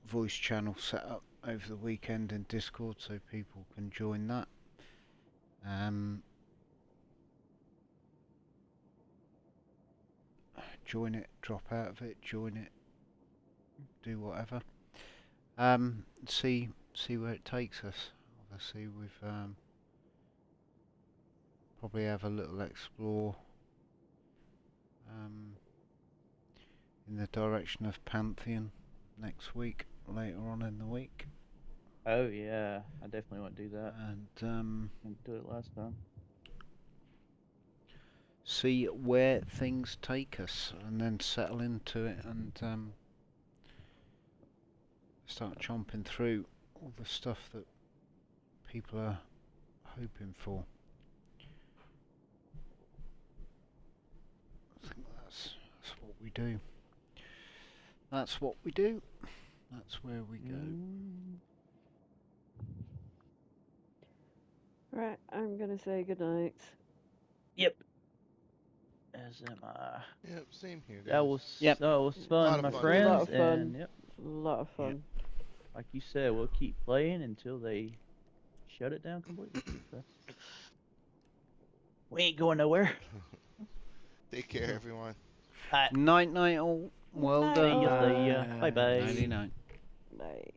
voice channel set up over the weekend in Discord so people can join that. Join it, drop out of it, join it, do whatever. See where it takes us. Obviously we've probably have a little explore in the direction of Pantheon next week, later on in the week. Oh yeah, I definitely want to do that. And didn't do it last time. See where things take us, and then settle into it, and start chomping through all the stuff that people are hoping for. I think that's what we do. That's what we do. That's where we go. Right, I'm gonna say goodnight. Yep. As am I. Yep, same here, guys. That was fun, my friends. A lot of fun. And yep, A lot of fun. like you said, we'll keep playing until they shut it down completely. So. We ain't going nowhere. Take care, everyone. Night, all. Well done. See ya. Bye bye. Nighty night. Bye.